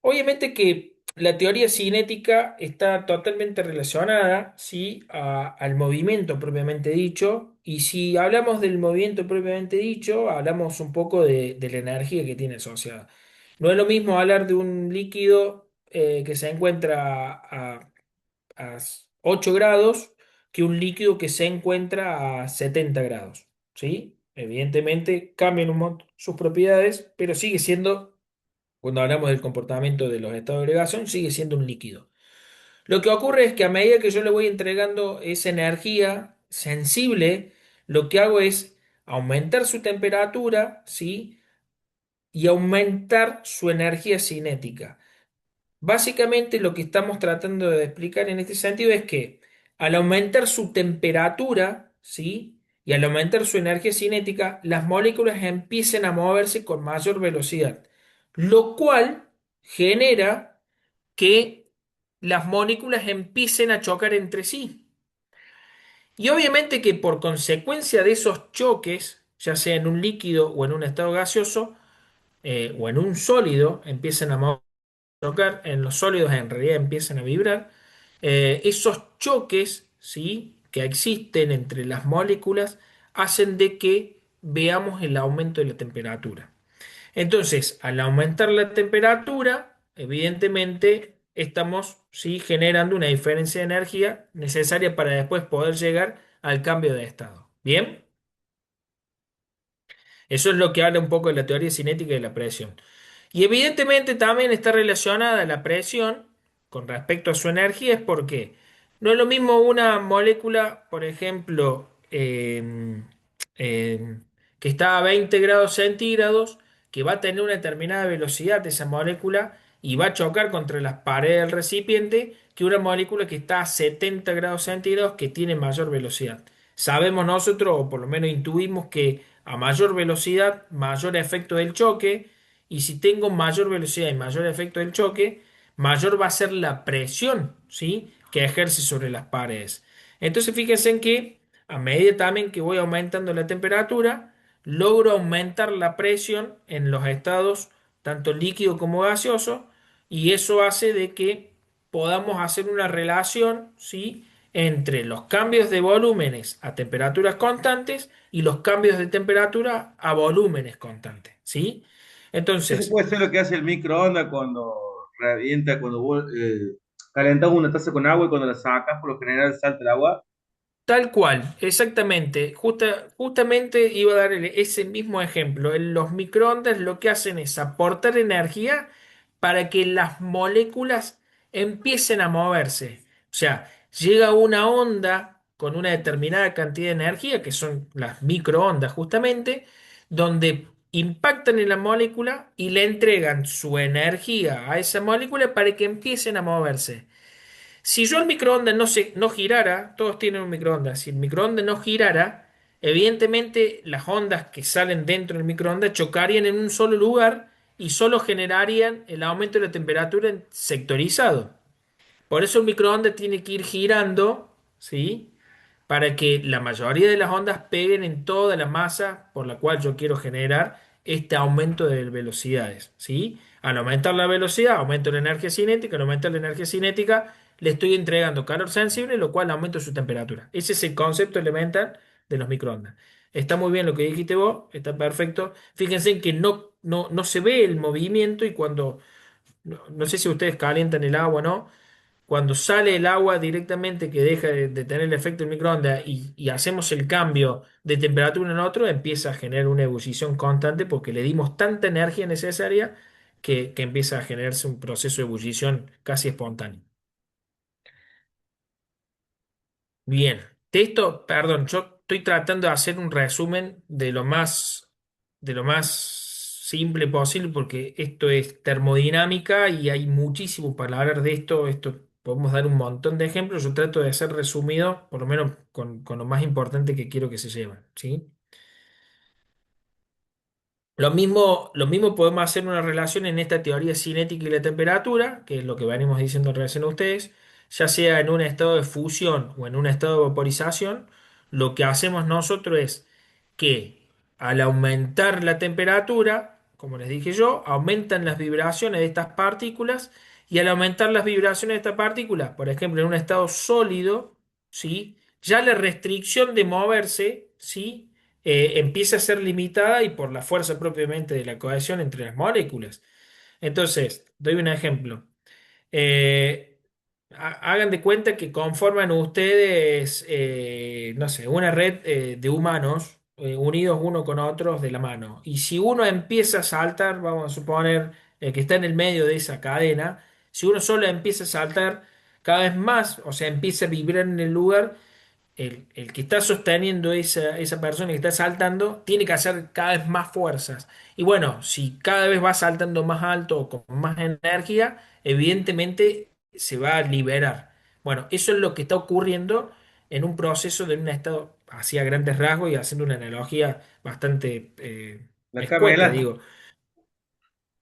S1: obviamente que la teoría cinética está totalmente relacionada, ¿sí? Al movimiento propiamente dicho, y si hablamos del movimiento propiamente dicho, hablamos un poco de la energía que tiene asociada. No es lo mismo hablar de un líquido que se encuentra a 8 grados que un líquido que se encuentra a 70 grados, ¿sí? Evidentemente cambian un montón sus propiedades, pero sigue siendo, cuando hablamos del comportamiento de los estados de agregación, sigue siendo un líquido. Lo que ocurre es que a medida que yo le voy entregando esa energía sensible, lo que hago es aumentar su temperatura, ¿sí? Y aumentar su energía cinética. Básicamente lo que estamos tratando de explicar en este sentido es que al aumentar su temperatura, ¿sí? Y al aumentar su energía cinética, las moléculas empiezan a moverse con mayor velocidad, lo cual genera que las moléculas empiecen a chocar entre sí. Y obviamente que por consecuencia de esos choques, ya sea en un líquido o en un estado gaseoso, o en un sólido, empiezan a moverse tocar, en los sólidos en realidad empiezan a vibrar, esos choques, ¿sí? Que existen entre las moléculas hacen de que veamos el aumento de la temperatura. Entonces, al aumentar la temperatura, evidentemente estamos, ¿sí? Generando una diferencia de energía necesaria para después poder llegar al cambio de estado. ¿Bien? Eso es lo que habla un poco de la teoría cinética de la presión. Y evidentemente también está relacionada la presión con respecto a su energía, es porque no es lo mismo una molécula, por ejemplo, eh, que está a 20 grados centígrados, que va a tener una determinada velocidad de esa molécula y va a chocar contra las paredes del recipiente, que una molécula que está a 70 grados centígrados que tiene mayor velocidad. Sabemos nosotros, o por lo menos intuimos, que a mayor velocidad, mayor efecto del choque, y si tengo mayor velocidad y mayor efecto del choque, mayor va a ser la presión, ¿sí? Que ejerce sobre las paredes. Entonces fíjense en que a medida también que voy aumentando la temperatura, logro aumentar la presión en los estados tanto líquido como gaseoso, y eso hace de que podamos hacer una relación, ¿sí? Entre los cambios de volúmenes a temperaturas constantes y los cambios de temperatura a volúmenes constantes, ¿sí?
S8: Eso
S1: Entonces,
S8: puede ser lo que hace el microondas cuando revienta, cuando vos
S2: calentás una taza con agua y cuando la sacas, por lo general salta el agua.
S1: Tal cual, exactamente. Justamente iba a dar ese mismo ejemplo. Los microondas lo que hacen es aportar energía para que las moléculas empiecen a moverse. O sea, llega una onda con una determinada cantidad de energía, que son las microondas justamente, donde impactan en la molécula y le entregan su energía a esa molécula para que empiecen a moverse. Si yo el microondas no girara, todos tienen un microondas, si el microondas no girara, evidentemente las ondas que salen dentro del microondas chocarían en un solo lugar y solo generarían el aumento de la temperatura sectorizado. Por eso el microondas tiene que ir girando, ¿sí? Para que la mayoría de las ondas peguen en toda la masa por la cual yo quiero generar este aumento de velocidades, ¿sí? Al aumentar la velocidad, aumento la energía cinética, al aumentar la energía cinética, le estoy entregando calor sensible, lo cual aumenta su temperatura. Ese es el concepto elemental de los microondas. Está muy bien lo que dijiste vos, está perfecto. Fíjense que no se ve el movimiento y cuando, no sé si ustedes calientan el agua o no, cuando sale el agua directamente que deja de tener el efecto del microondas y hacemos el cambio de temperatura en otro, empieza a generar una ebullición constante porque le dimos tanta energía necesaria que empieza a generarse un proceso de ebullición casi espontáneo. Bien, de esto, perdón, yo estoy tratando de hacer un resumen de lo más simple posible porque esto es termodinámica y hay muchísimo para hablar de esto. Esto podemos dar un montón de ejemplos. Yo trato de hacer resumido, por lo menos con lo más importante que quiero que se lleven, ¿sí? Lo mismo podemos hacer una relación en esta teoría cinética y la temperatura, que es lo que venimos diciendo recién a ustedes, ya sea en un estado de fusión o en un estado de vaporización, lo que hacemos nosotros es que al aumentar la temperatura, como les dije yo, aumentan las vibraciones de estas partículas y al aumentar las vibraciones de estas partículas, por ejemplo, en un estado sólido, ¿sí? Ya la restricción de moverse, ¿sí? Empieza a ser limitada y por la fuerza propiamente de la cohesión entre las moléculas. Entonces, doy un ejemplo. Eh, Hagan de cuenta que conforman ustedes, no sé, una red de humanos unidos uno con otros de la mano. Y si uno empieza a saltar, vamos a suponer que está en el medio de esa cadena, si uno solo empieza a saltar cada vez más, o sea, empieza a vibrar en el lugar, el que está sosteniendo esa persona que está saltando tiene que hacer cada vez más fuerzas. Y bueno, si cada vez va saltando más alto o con más energía, evidentemente se va a liberar. Bueno, eso es lo que está ocurriendo en un proceso de un estado, así a grandes rasgos y haciendo una analogía bastante
S2: La cama
S1: escueta,
S2: elástica.
S1: digo.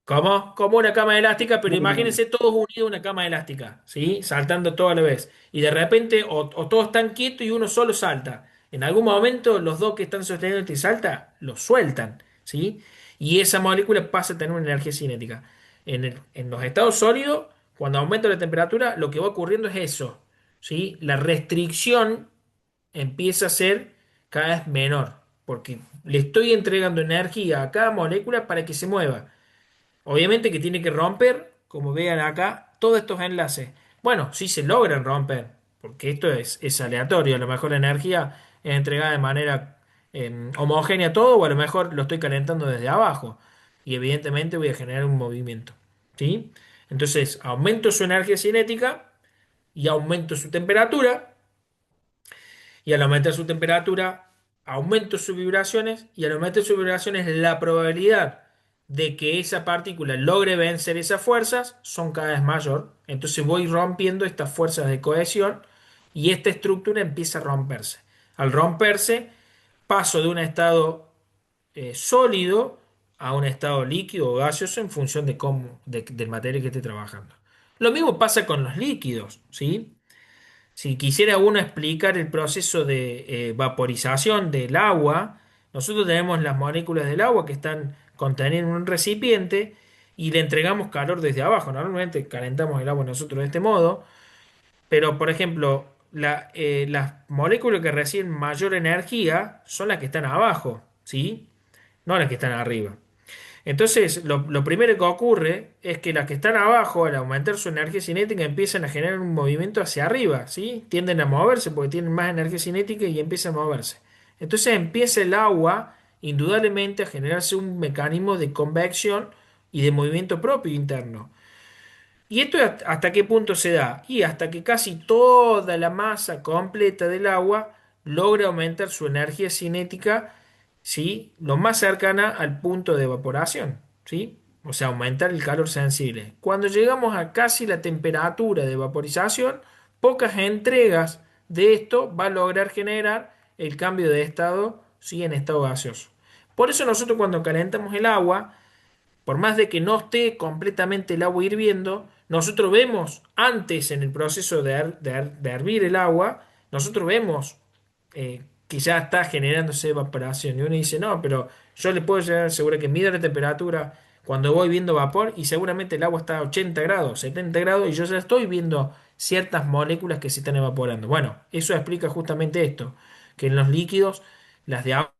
S1: ¿Cómo? Como una cama elástica, pero imagínense todos unidos en una cama elástica, ¿sí? Saltando toda la vez. Y de repente, o todos están quietos y uno solo salta. En algún momento, los dos que están sosteniendo y salta, los sueltan, ¿sí? Y esa molécula pasa a tener una energía cinética. En los estados sólidos, cuando aumenta la temperatura, lo que va ocurriendo es eso, ¿sí? La restricción empieza a ser cada vez menor, porque le estoy entregando energía a cada molécula para que se mueva. Obviamente que tiene que romper, como vean acá, todos estos enlaces. Bueno, si se logran romper, porque esto es aleatorio, a lo mejor la energía es entregada de manera homogénea a todo, o a lo mejor lo estoy calentando desde abajo. Y evidentemente voy a generar un movimiento. ¿Sí? Entonces, aumento su energía cinética y aumento su temperatura. Y al aumentar su temperatura, aumento sus vibraciones y al aumentar sus vibraciones, la probabilidad de que esa partícula logre vencer esas fuerzas son cada vez mayor. Entonces voy rompiendo estas fuerzas de cohesión y esta estructura empieza a romperse. Al romperse, paso de un estado sólido a un estado líquido o gaseoso en función de cómo, del material que esté trabajando. Lo mismo pasa con los líquidos, ¿sí? Si quisiera uno explicar el proceso de vaporización del agua, nosotros tenemos las moléculas del agua que están contenidas en un recipiente y le entregamos calor desde abajo. Normalmente calentamos el agua nosotros de este modo, pero por ejemplo, las moléculas que reciben mayor energía son las que están abajo, ¿sí? No las que están arriba. Entonces, lo primero que ocurre es que las que están abajo, al aumentar su energía cinética, empiezan a generar un movimiento hacia arriba, ¿sí? Tienden a moverse porque tienen más energía cinética y empiezan a moverse. Entonces empieza el agua, indudablemente, a generarse un mecanismo de convección y de movimiento propio interno. ¿Y esto hasta qué punto se da? Y hasta que casi toda la masa completa del agua logra aumentar su energía cinética, ¿sí? Lo más cercana al punto de evaporación, ¿sí? O sea, aumentar el calor sensible. Cuando llegamos a casi la temperatura de vaporización, pocas entregas de esto va a lograr generar el cambio de estado, ¿sí? En estado gaseoso. Por eso nosotros cuando calentamos el agua, por más de que no esté completamente el agua hirviendo, nosotros vemos antes en el proceso de hervir el agua, nosotros vemos que ya está generándose evaporación. Y uno dice, no, pero yo le puedo llegar a asegurar que mido la temperatura cuando voy viendo vapor y seguramente el agua está a 80 grados, 70 grados y yo ya estoy viendo ciertas moléculas que se están evaporando. Bueno, eso explica justamente esto, que en los líquidos, las de agua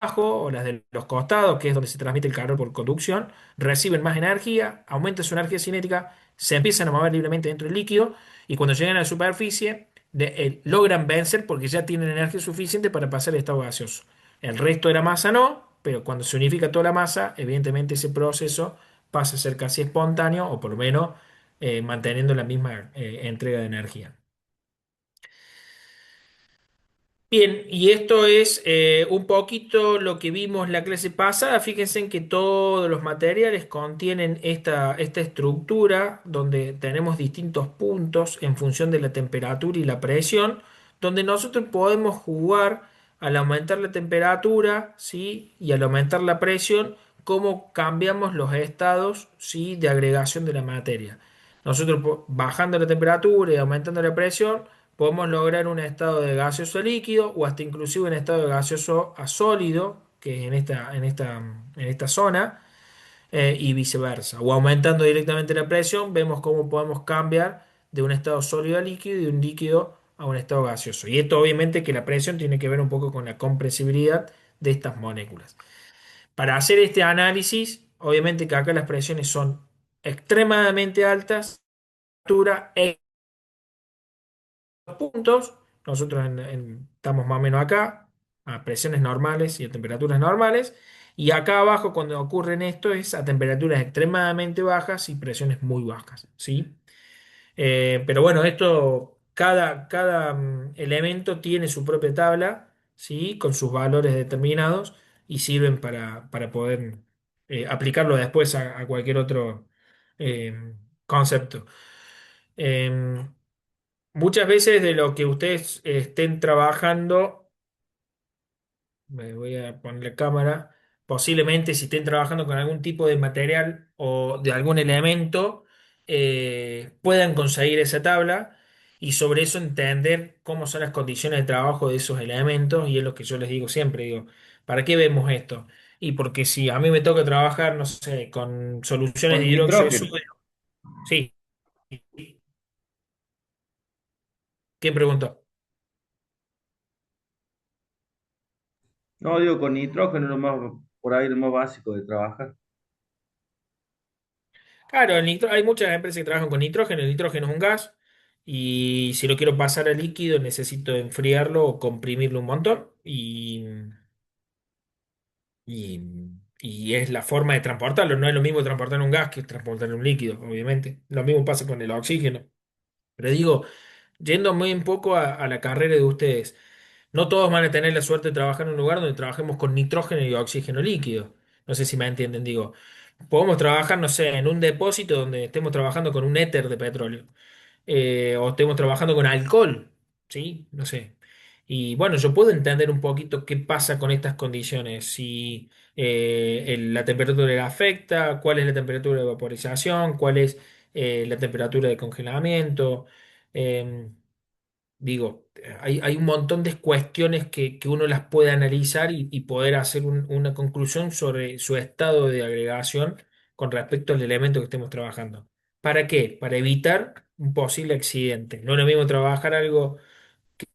S1: abajo o las de los costados, que es donde se transmite el calor por conducción, reciben más energía, aumenta su energía cinética, se empiezan a mover libremente dentro del líquido y cuando llegan a la superficie logran vencer porque ya tienen energía suficiente para pasar al estado gaseoso. El resto de la masa no, pero cuando se unifica toda la masa, evidentemente ese proceso pasa a ser casi espontáneo o por lo menos manteniendo la misma entrega de energía. Bien, y esto es un poquito lo que vimos la clase pasada. Fíjense en que todos los materiales contienen esta estructura donde tenemos distintos puntos en función de la temperatura y la presión, donde nosotros podemos jugar al aumentar la temperatura, ¿sí? Y al aumentar la presión, cómo cambiamos los estados, ¿sí? De agregación de la materia. Nosotros bajando la temperatura y aumentando la presión podemos lograr un estado de gaseoso a líquido o hasta inclusive un estado de gaseoso a sólido, que es en esta zona, y viceversa. O aumentando directamente la presión, vemos cómo podemos cambiar de un estado sólido a líquido y de un líquido a un estado gaseoso. Y esto obviamente que la presión tiene que ver un poco con la compresibilidad de estas moléculas. Para hacer este análisis, obviamente que acá las presiones son extremadamente altas, temperatura puntos, nosotros estamos más o menos acá, a presiones normales y a temperaturas normales, y acá abajo cuando ocurren esto es a temperaturas extremadamente bajas y presiones muy bajas, ¿sí? Pero bueno, esto, cada elemento tiene su propia tabla, ¿sí? Con sus valores determinados y sirven para poder aplicarlo después a cualquier otro concepto. Em, Muchas veces de lo que ustedes estén trabajando, me voy a poner la cámara, posiblemente si estén trabajando con algún tipo de material o de algún elemento, puedan conseguir esa tabla y sobre eso entender cómo son las condiciones de trabajo de esos elementos y es lo que yo les digo siempre, digo, ¿para qué vemos esto? Y porque si a mí me toca trabajar, no sé, con soluciones de
S2: Con
S1: hidróxido de
S2: nitrógeno.
S1: sodio, sí, ¿quién preguntó?
S2: No, digo, con nitrógeno lo más, por ahí lo más básico de trabajar.
S1: Claro, hay muchas empresas que trabajan con nitrógeno. El nitrógeno es un gas y si lo quiero pasar a líquido necesito enfriarlo o comprimirlo un montón y, y es la forma de transportarlo. No es lo mismo transportar un gas que transportar un líquido, obviamente. Lo mismo pasa con el oxígeno. Pero digo, yendo muy un poco a la carrera de ustedes, no todos van a tener la suerte de trabajar en un lugar donde trabajemos con nitrógeno y oxígeno líquido. No sé si me entienden, digo. Podemos trabajar, no sé, en un depósito donde estemos trabajando con un éter de petróleo, o estemos trabajando con alcohol, ¿sí? No sé. Y bueno, yo puedo entender un poquito qué pasa con estas condiciones, si la temperatura le afecta, cuál es la temperatura de vaporización, cuál es la temperatura de congelamiento. Em, Digo, hay un montón de cuestiones que uno las puede analizar y poder hacer una conclusión sobre su estado de agregación con respecto al elemento que estemos trabajando. ¿Para qué? Para evitar un posible accidente. No es lo mismo trabajar algo que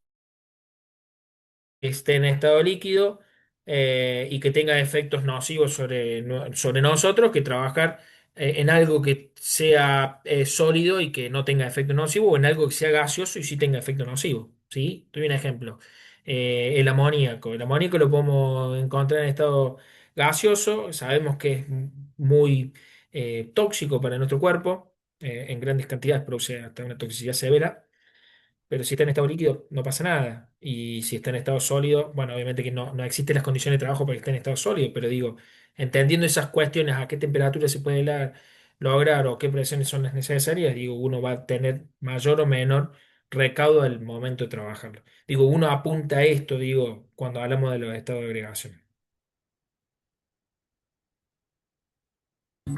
S1: esté en estado líquido y que tenga efectos nocivos sobre nosotros que trabajar en algo que sea sólido y que no tenga efecto nocivo o en algo que sea gaseoso y sí tenga efecto nocivo. ¿Sí? Te doy un ejemplo. El amoníaco. El amoníaco lo podemos encontrar en estado gaseoso. Sabemos que es muy tóxico para nuestro cuerpo. En grandes cantidades produce hasta una toxicidad severa. Pero si está en estado líquido, no pasa nada. Y si está en estado sólido, bueno, obviamente que no existen las condiciones de trabajo para que esté en estado sólido, pero digo, entendiendo esas cuestiones, a qué temperatura se puede lograr o qué presiones son las necesarias, digo, uno va a tener mayor o menor recaudo al momento de trabajarlo. Digo, uno apunta a esto, digo, cuando hablamos de los estados de agregación.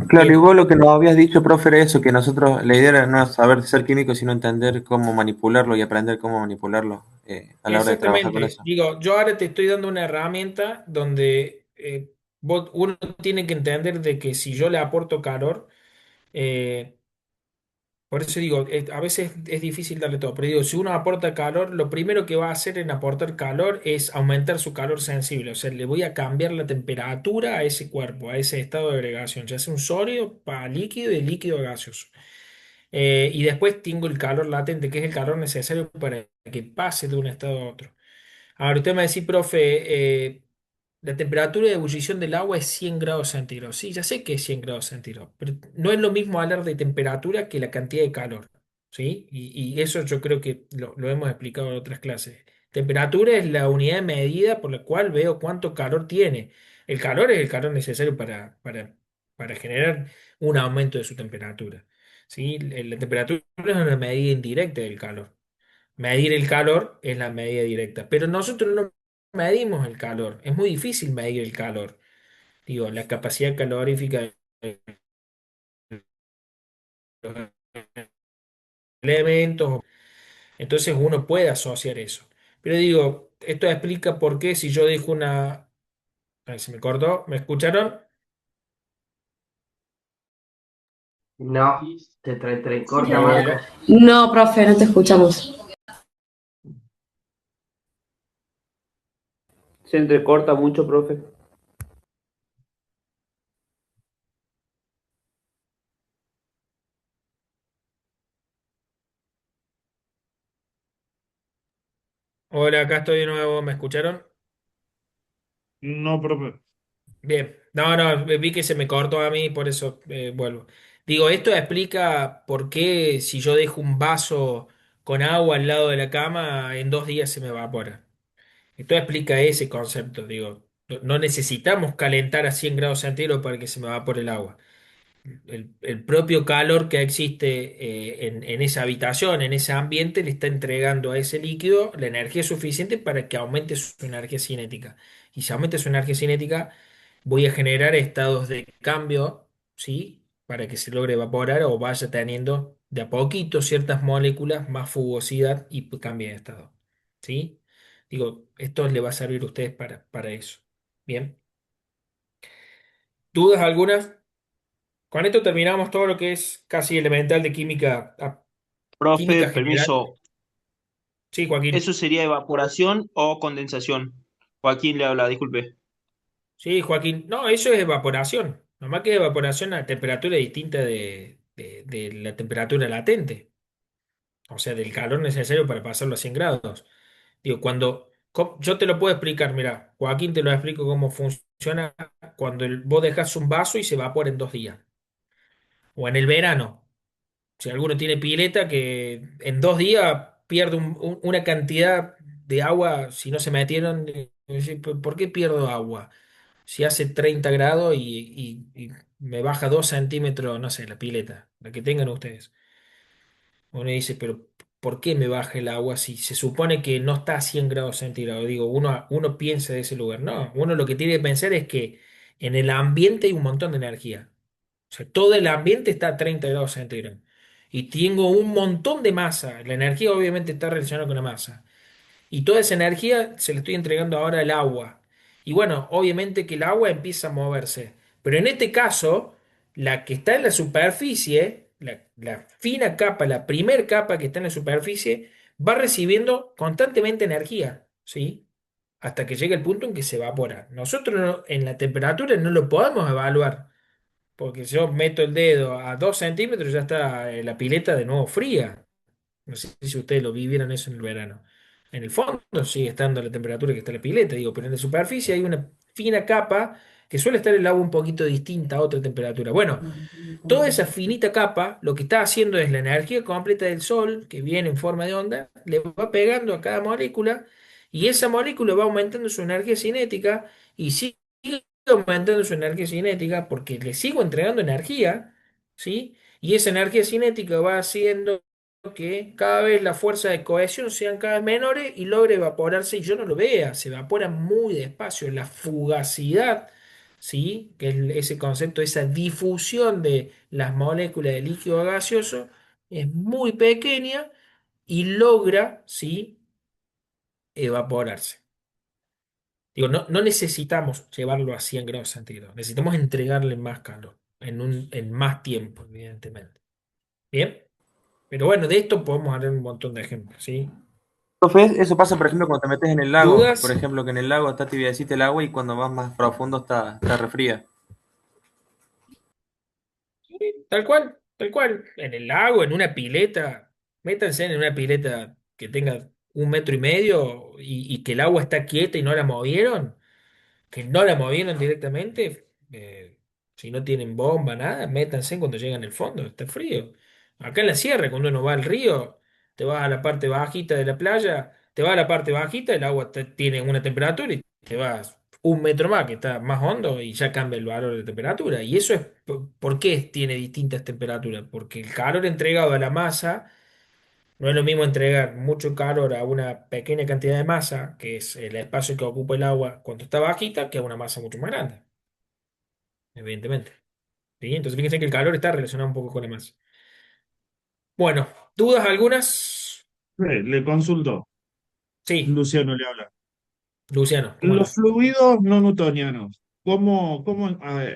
S6: Claro, y
S1: Bien,
S6: vos lo que nos habías dicho, profe, era eso, que nosotros, la idea era no saber ser químicos, sino entender cómo manipularlo y aprender cómo manipularlo a la hora de trabajar con
S1: exactamente.
S6: eso.
S1: Digo, yo ahora te estoy dando una herramienta donde uno tiene que entender de que si yo le aporto calor, Eh, por eso digo, a veces es difícil darle todo, pero digo, si uno aporta calor, lo primero que va a hacer en aportar calor es aumentar su calor sensible, o sea, le voy a cambiar la temperatura a ese cuerpo, a ese estado de agregación, ya sea un sólido para líquido y líquido a gaseoso. Y después tengo el calor latente, que es el calor necesario para que pase de un estado a otro. Ahora, usted me decía, profe, la temperatura de ebullición del agua es 100 grados centígrados. Sí, ya sé que es 100 grados centígrados, pero no es lo mismo hablar de temperatura que la cantidad de calor. ¿Sí? Y eso yo creo que lo hemos explicado en otras clases. Temperatura es la unidad de medida por la cual veo cuánto calor tiene. El calor es el calor necesario para generar un aumento de su temperatura. ¿Sí? La temperatura es una medida indirecta del calor. Medir el calor es la medida directa, pero nosotros no medimos el calor. Es muy difícil medir el calor. Digo, la capacidad calorífica de los elementos. Entonces uno puede asociar eso. Pero digo, esto explica por qué si yo dejo una... Ay, se me cortó. ¿Me escucharon?
S3: No, te corta,
S1: Hola.
S3: Marcos.
S8: No, profe, no te escuchamos.
S6: Se entrecorta mucho, profe.
S1: Hola, acá estoy de nuevo. ¿Me escucharon?
S9: No, profe.
S1: Bien, no, vi que se me cortó a mí, por eso vuelvo. Digo, esto explica por qué si yo dejo un vaso con agua al lado de la cama, en 2 días se me evapora. Esto explica ese concepto, digo, no necesitamos calentar a 100 grados centígrados para que se me evapore el agua. El propio calor que existe en esa habitación, en ese ambiente, le está entregando a ese líquido la energía suficiente para que aumente su energía cinética. Y si aumenta su energía cinética, voy a generar estados de cambio, ¿sí? Para que se logre evaporar o vaya teniendo de a poquito ciertas moléculas más fugosidad y cambie de estado, ¿sí? Digo, esto le va a servir a ustedes para eso. Bien. ¿Dudas algunas? Con esto terminamos todo lo que es casi elemental de química,
S9: Profe,
S1: química general.
S9: permiso.
S1: Sí, Joaquín.
S9: ¿Eso sería evaporación o condensación? Joaquín le habla, disculpe.
S1: Sí, Joaquín. No, eso es evaporación. Nomás que evaporación a temperatura distinta de la temperatura latente. O sea, del calor necesario para pasarlo a 100 grados. Digo, yo te lo puedo explicar, mira, Joaquín te lo explico cómo funciona cuando vos dejas un vaso y se evapora en 2 días. O en el verano. Si alguno tiene pileta, que en 2 días pierde una cantidad de agua, si no se metieron, ¿por qué pierdo agua? Si hace 30 grados y me baja 2 centímetros, no sé, la pileta, la que tengan ustedes. Uno dice, pero ¿por qué me baja el agua si se supone que no está a 100 grados centígrados? Digo, uno piensa de ese lugar. No, uno lo que tiene que pensar es que en el ambiente hay un montón de energía. O sea, todo el ambiente está a 30 grados centígrados. Y tengo un montón de masa. La energía obviamente está relacionada con la masa. Y toda esa energía se la estoy entregando ahora al agua. Y bueno, obviamente que el agua empieza a moverse. Pero en este caso, la que está en la superficie, la fina capa, la primer capa que está en la superficie, va recibiendo constantemente energía. ¿Sí? hasta que llegue el punto en que se evapora. Nosotros en la temperatura no lo podemos evaluar, porque si yo meto el dedo a 2 centímetros ya está la pileta de nuevo fría. No sé si ustedes lo vivieron eso en el verano. En el fondo sigue estando la temperatura que está la pileta, digo, pero en la superficie hay una fina capa que suele estar el agua un poquito distinta a otra temperatura. Bueno, toda esa finita capa lo que está haciendo es la energía completa del Sol, que viene en forma de onda, le va pegando a cada molécula y esa molécula va aumentando su energía cinética y sigue aumentando su energía cinética porque le sigo entregando energía, ¿sí? Y esa energía cinética va haciendo que cada vez las fuerzas de cohesión sean cada vez menores y logre evaporarse y yo no lo vea, se evapora muy despacio. La fugacidad, ¿sí? Que es ese concepto, esa difusión de las moléculas de líquido gaseoso es muy pequeña y logra, ¿sí? Evaporarse. Digo, no necesitamos llevarlo a 100 grados centígrados, necesitamos entregarle más calor en más tiempo, evidentemente. ¿Bien? Pero bueno, de esto podemos hablar un montón de ejemplos, ¿sí?
S6: Profe, eso pasa, por ejemplo, cuando te metes en el lago. Por
S1: ¿Dudas?
S6: ejemplo, que en el lago está tibiecita el agua y cuando vas más profundo está refría.
S1: Tal cual, tal cual. En el lago, en una pileta, métanse en una pileta que tenga 1,5 metros y que el agua está quieta y no la movieron, que no la movieron directamente. Si no tienen bomba, nada, métanse cuando llegan al fondo, está frío. Acá en la sierra, cuando uno va al río, te vas a la parte bajita de la playa, te vas a la parte bajita, el agua tiene una temperatura y te vas 1 metro más, que está más hondo, y ya cambia el valor de temperatura. Y eso es por qué tiene distintas temperaturas, porque el calor entregado a la masa no es lo mismo entregar mucho calor a una pequeña cantidad de masa, que es el espacio que ocupa el agua cuando está bajita, que a una masa mucho más grande, evidentemente. ¿Sí? Entonces fíjense que el calor está relacionado un poco con la masa. Bueno, ¿dudas algunas?
S10: Le consulto.
S1: Sí,
S10: Luciano le habla.
S1: Luciano, ¿cómo
S10: Los
S1: andás?
S10: fluidos no newtonianos, ¿cómo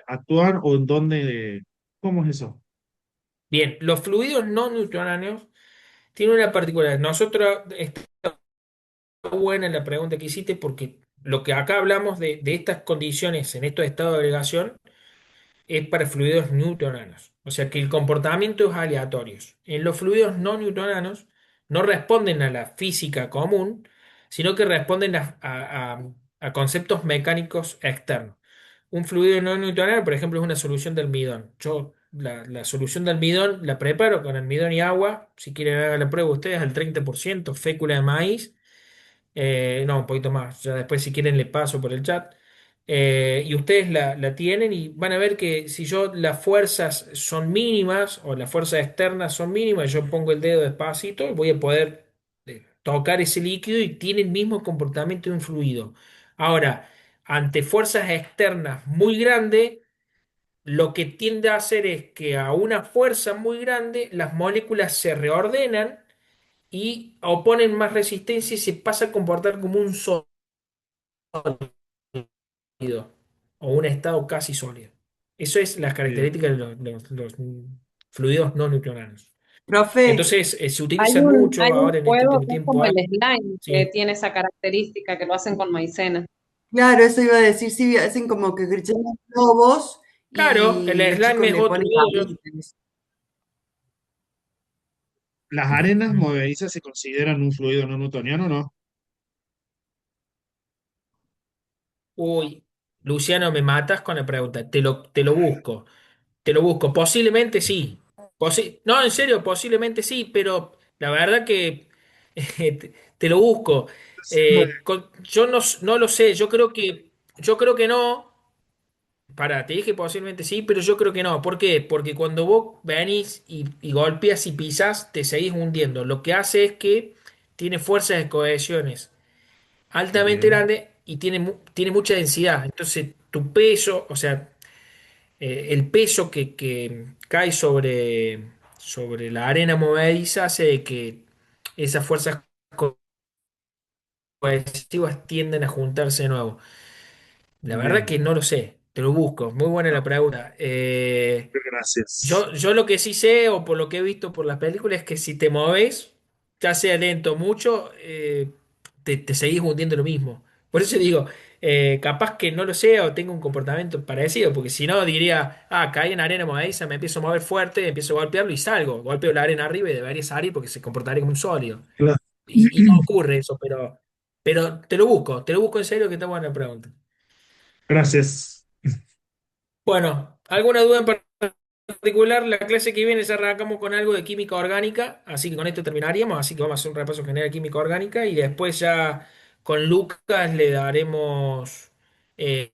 S10: actúan o en dónde? ¿Cómo es eso?
S1: Bien, los fluidos no newtonianos tienen una particularidad. Nosotros, está buena la pregunta que hiciste porque lo que acá hablamos de estas condiciones en estos estados de agregación es para fluidos newtonianos. O sea que el comportamiento es aleatorio. En los fluidos no newtonianos no responden a la física común, sino que responden a conceptos mecánicos externos. Un fluido no newtoniano, por ejemplo, es una solución de almidón. Yo la solución de almidón la preparo con almidón y agua. Si quieren hagan la prueba ustedes al 30% fécula de maíz, no, un poquito más. Ya después, si quieren, le paso por el chat. Y ustedes la tienen y van a ver que si yo las fuerzas son mínimas o las fuerzas externas son mínimas, yo pongo el dedo despacito y voy a poder tocar ese líquido y tiene el mismo comportamiento de un fluido. Ahora, ante fuerzas externas muy grandes, lo que tiende a hacer es que a una fuerza muy grande las moléculas se reordenan y oponen más resistencia y se pasa a comportar como un sólido o un estado casi sólido. Eso es las
S10: Bien.
S1: características de los fluidos no newtonianos.
S8: Profe,
S1: Entonces, se utiliza mucho
S8: hay un
S1: ahora en este
S8: juego
S1: último
S8: que es
S1: tiempo.
S8: como el slime, que
S1: Sí,
S8: tiene esa característica, que lo hacen con maicena.
S11: Claro, eso iba a decir, sí, hacen como que llenan globos
S1: claro, el
S11: y los chicos
S1: slime es
S11: le
S1: otro
S11: ponen
S1: de ellos.
S11: capitas.
S10: ¿Las arenas movedizas se consideran un fluido no newtoniano o no?
S1: Uy, Luciano, me matas con la pregunta. Te lo busco. Te lo busco. Posiblemente sí. No, en serio, posiblemente sí, pero la verdad que te lo busco. Yo no lo sé. Yo creo que no. Para, te dije posiblemente sí, pero yo creo que no. ¿Por qué? Porque cuando vos venís y golpeas y pisás, te seguís hundiendo. Lo que hace es que tiene fuerzas de cohesiones altamente
S10: Bien,
S1: grandes y tiene mucha densidad. Entonces, tu peso, o sea, el peso que cae sobre la arena movediza hace de que esas fuerzas cohesivas tienden a juntarse de nuevo. La verdad
S10: bien,
S1: que no lo sé, te lo busco. Muy buena la pregunta.
S10: gracias.
S1: Yo lo que sí sé, o por lo que he visto por las películas, es que si te moves, ya sea lento o mucho, te seguís hundiendo lo mismo. Por eso digo, capaz que no lo sea o tenga un comportamiento parecido, porque si no diría, caí en arena movediza, me empiezo a mover fuerte, empiezo a golpearlo y salgo. Golpeo la arena arriba y debería salir porque se comportaría como un sólido.
S10: Claro.
S1: Y no ocurre eso, pero te lo busco en serio que está buena pregunta.
S10: Gracias.
S1: Bueno, ¿alguna duda en particular? La clase que viene ya arrancamos con algo de química orgánica, así que con esto terminaríamos, así que vamos a hacer un repaso general de química orgánica y después ya con Lucas le daremos eh,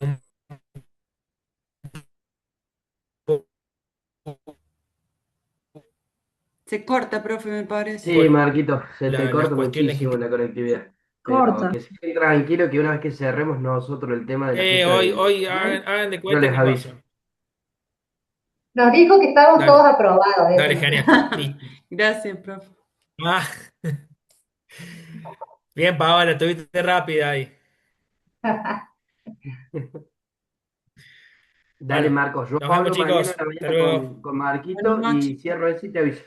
S1: un poco
S11: Se corta, profe, me parece.
S3: Sí, Marquito, se te
S1: las
S3: corta
S1: cuestiones
S3: muchísimo
S1: que...
S3: la conectividad. Pero
S5: Corta.
S3: que se queden tranquilo que una vez que cerremos nosotros el tema de la ficha
S1: hoy
S3: del
S1: hagan de
S3: yo
S1: cuenta
S3: les
S1: que
S3: aviso.
S1: pasó.
S7: Nos dijo que estábamos todos
S1: Dale,
S7: aprobados, eso
S1: dale,
S7: no.
S1: genial. Listo.
S11: Gracias, profe.
S1: Ah, bien, Paola, estuviste rápida ahí.
S3: Dale,
S1: Bueno,
S3: Marcos, yo
S1: nos vemos,
S3: hablo mañana a
S1: chicos.
S3: la
S1: Hasta
S3: mañana
S1: luego.
S3: con
S11: Buenas
S3: Marquito
S11: noches.
S3: y cierro ese y te aviso.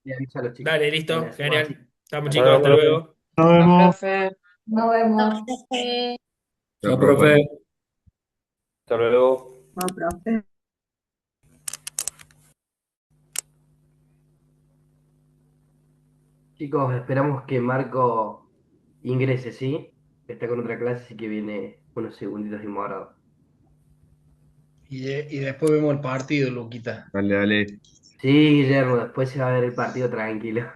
S3: Le aviso a los chicos.
S1: Dale, listo,
S3: Bueno, hacemos así.
S1: genial. Estamos,
S3: Hasta
S1: chicos,
S3: luego,
S1: hasta
S3: profe.
S1: luego.
S10: Nos
S8: No,
S10: vemos.
S8: profe.
S7: Nos
S5: No,
S7: vemos.
S5: profe.
S6: Chao,
S1: Chao,
S6: profe.
S1: profe.
S6: Hasta luego.
S5: No, profe.
S3: Chicos, esperamos que Marco ingrese, ¿sí? Está con otra clase, así que viene unos segunditos demorados.
S12: Y después vemos el partido, Luquita.
S6: Dale, dale.
S3: Sí, Guillermo, después se va a ver el partido tranquilo.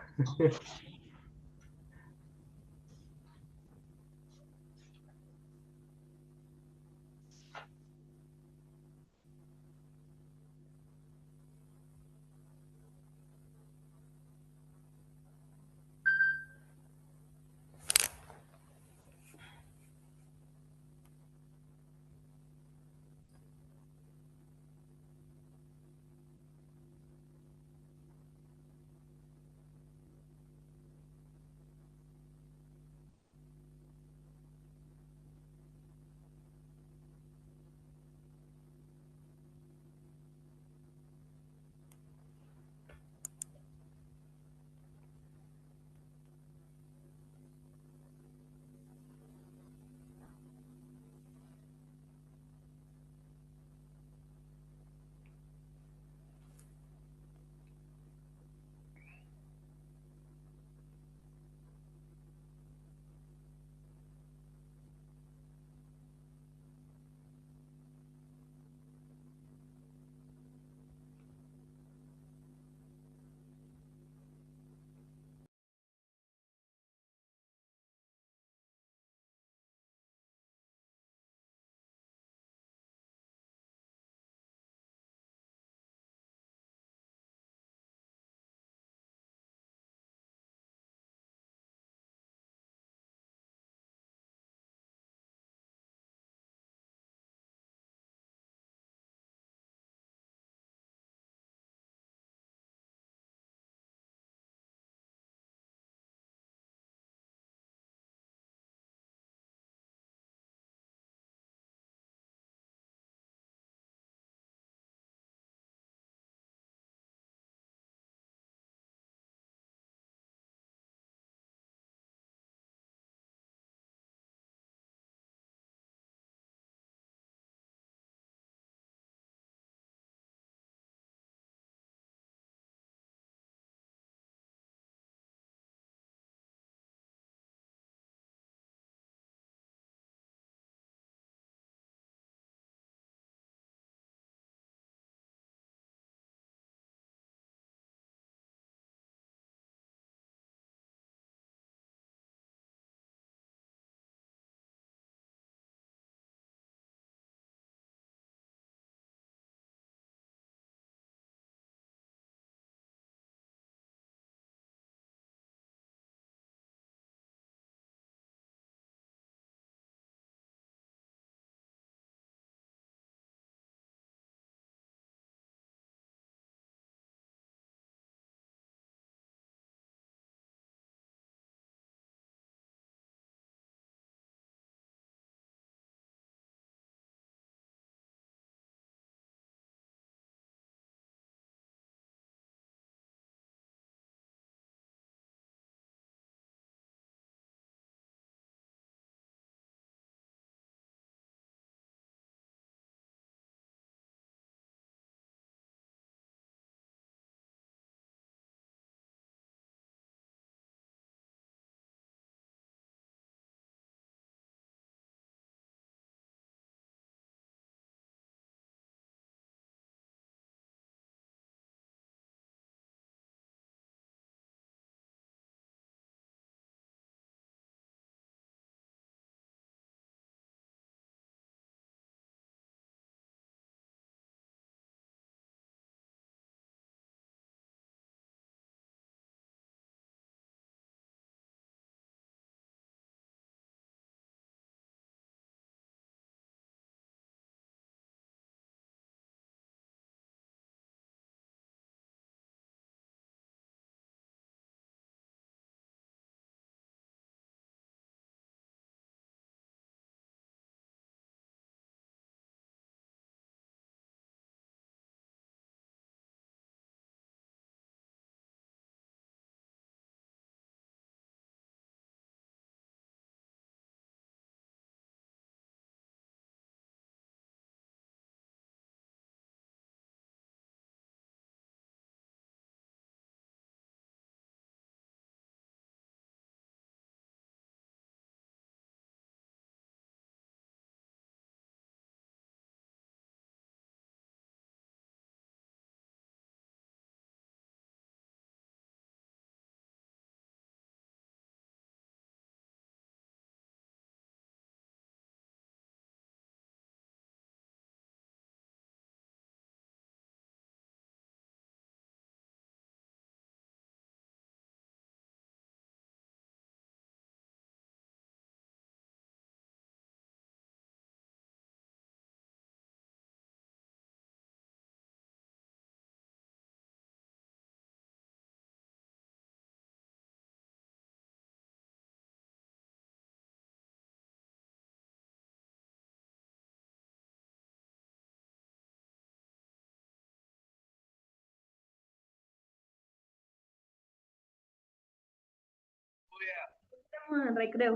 S5: Estamos en recreo.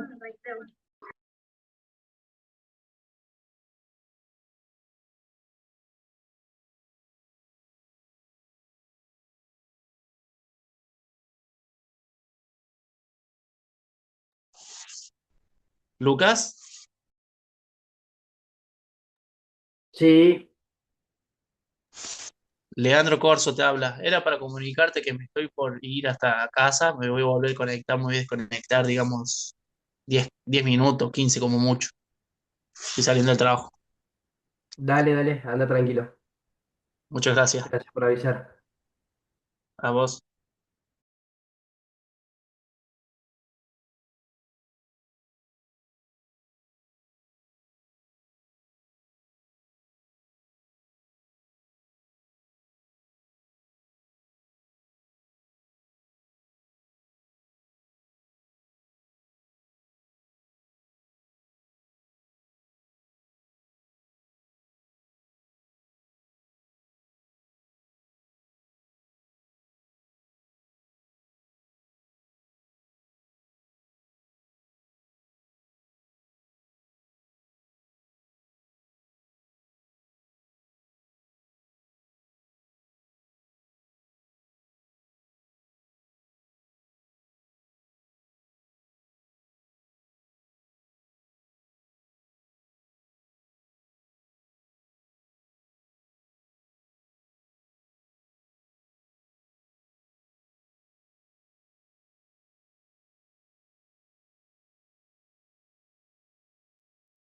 S9: Lucas,
S3: Sí,
S9: Leandro Corso te habla. Era para comunicarte que me estoy por ir hasta casa, me voy a volver a conectar, me voy a desconectar, digamos, 10 minutos, 15 como mucho. Estoy saliendo del trabajo.
S3: dale, dale, anda tranquilo.
S9: Muchas gracias.
S3: Gracias por avisar.
S9: A vos.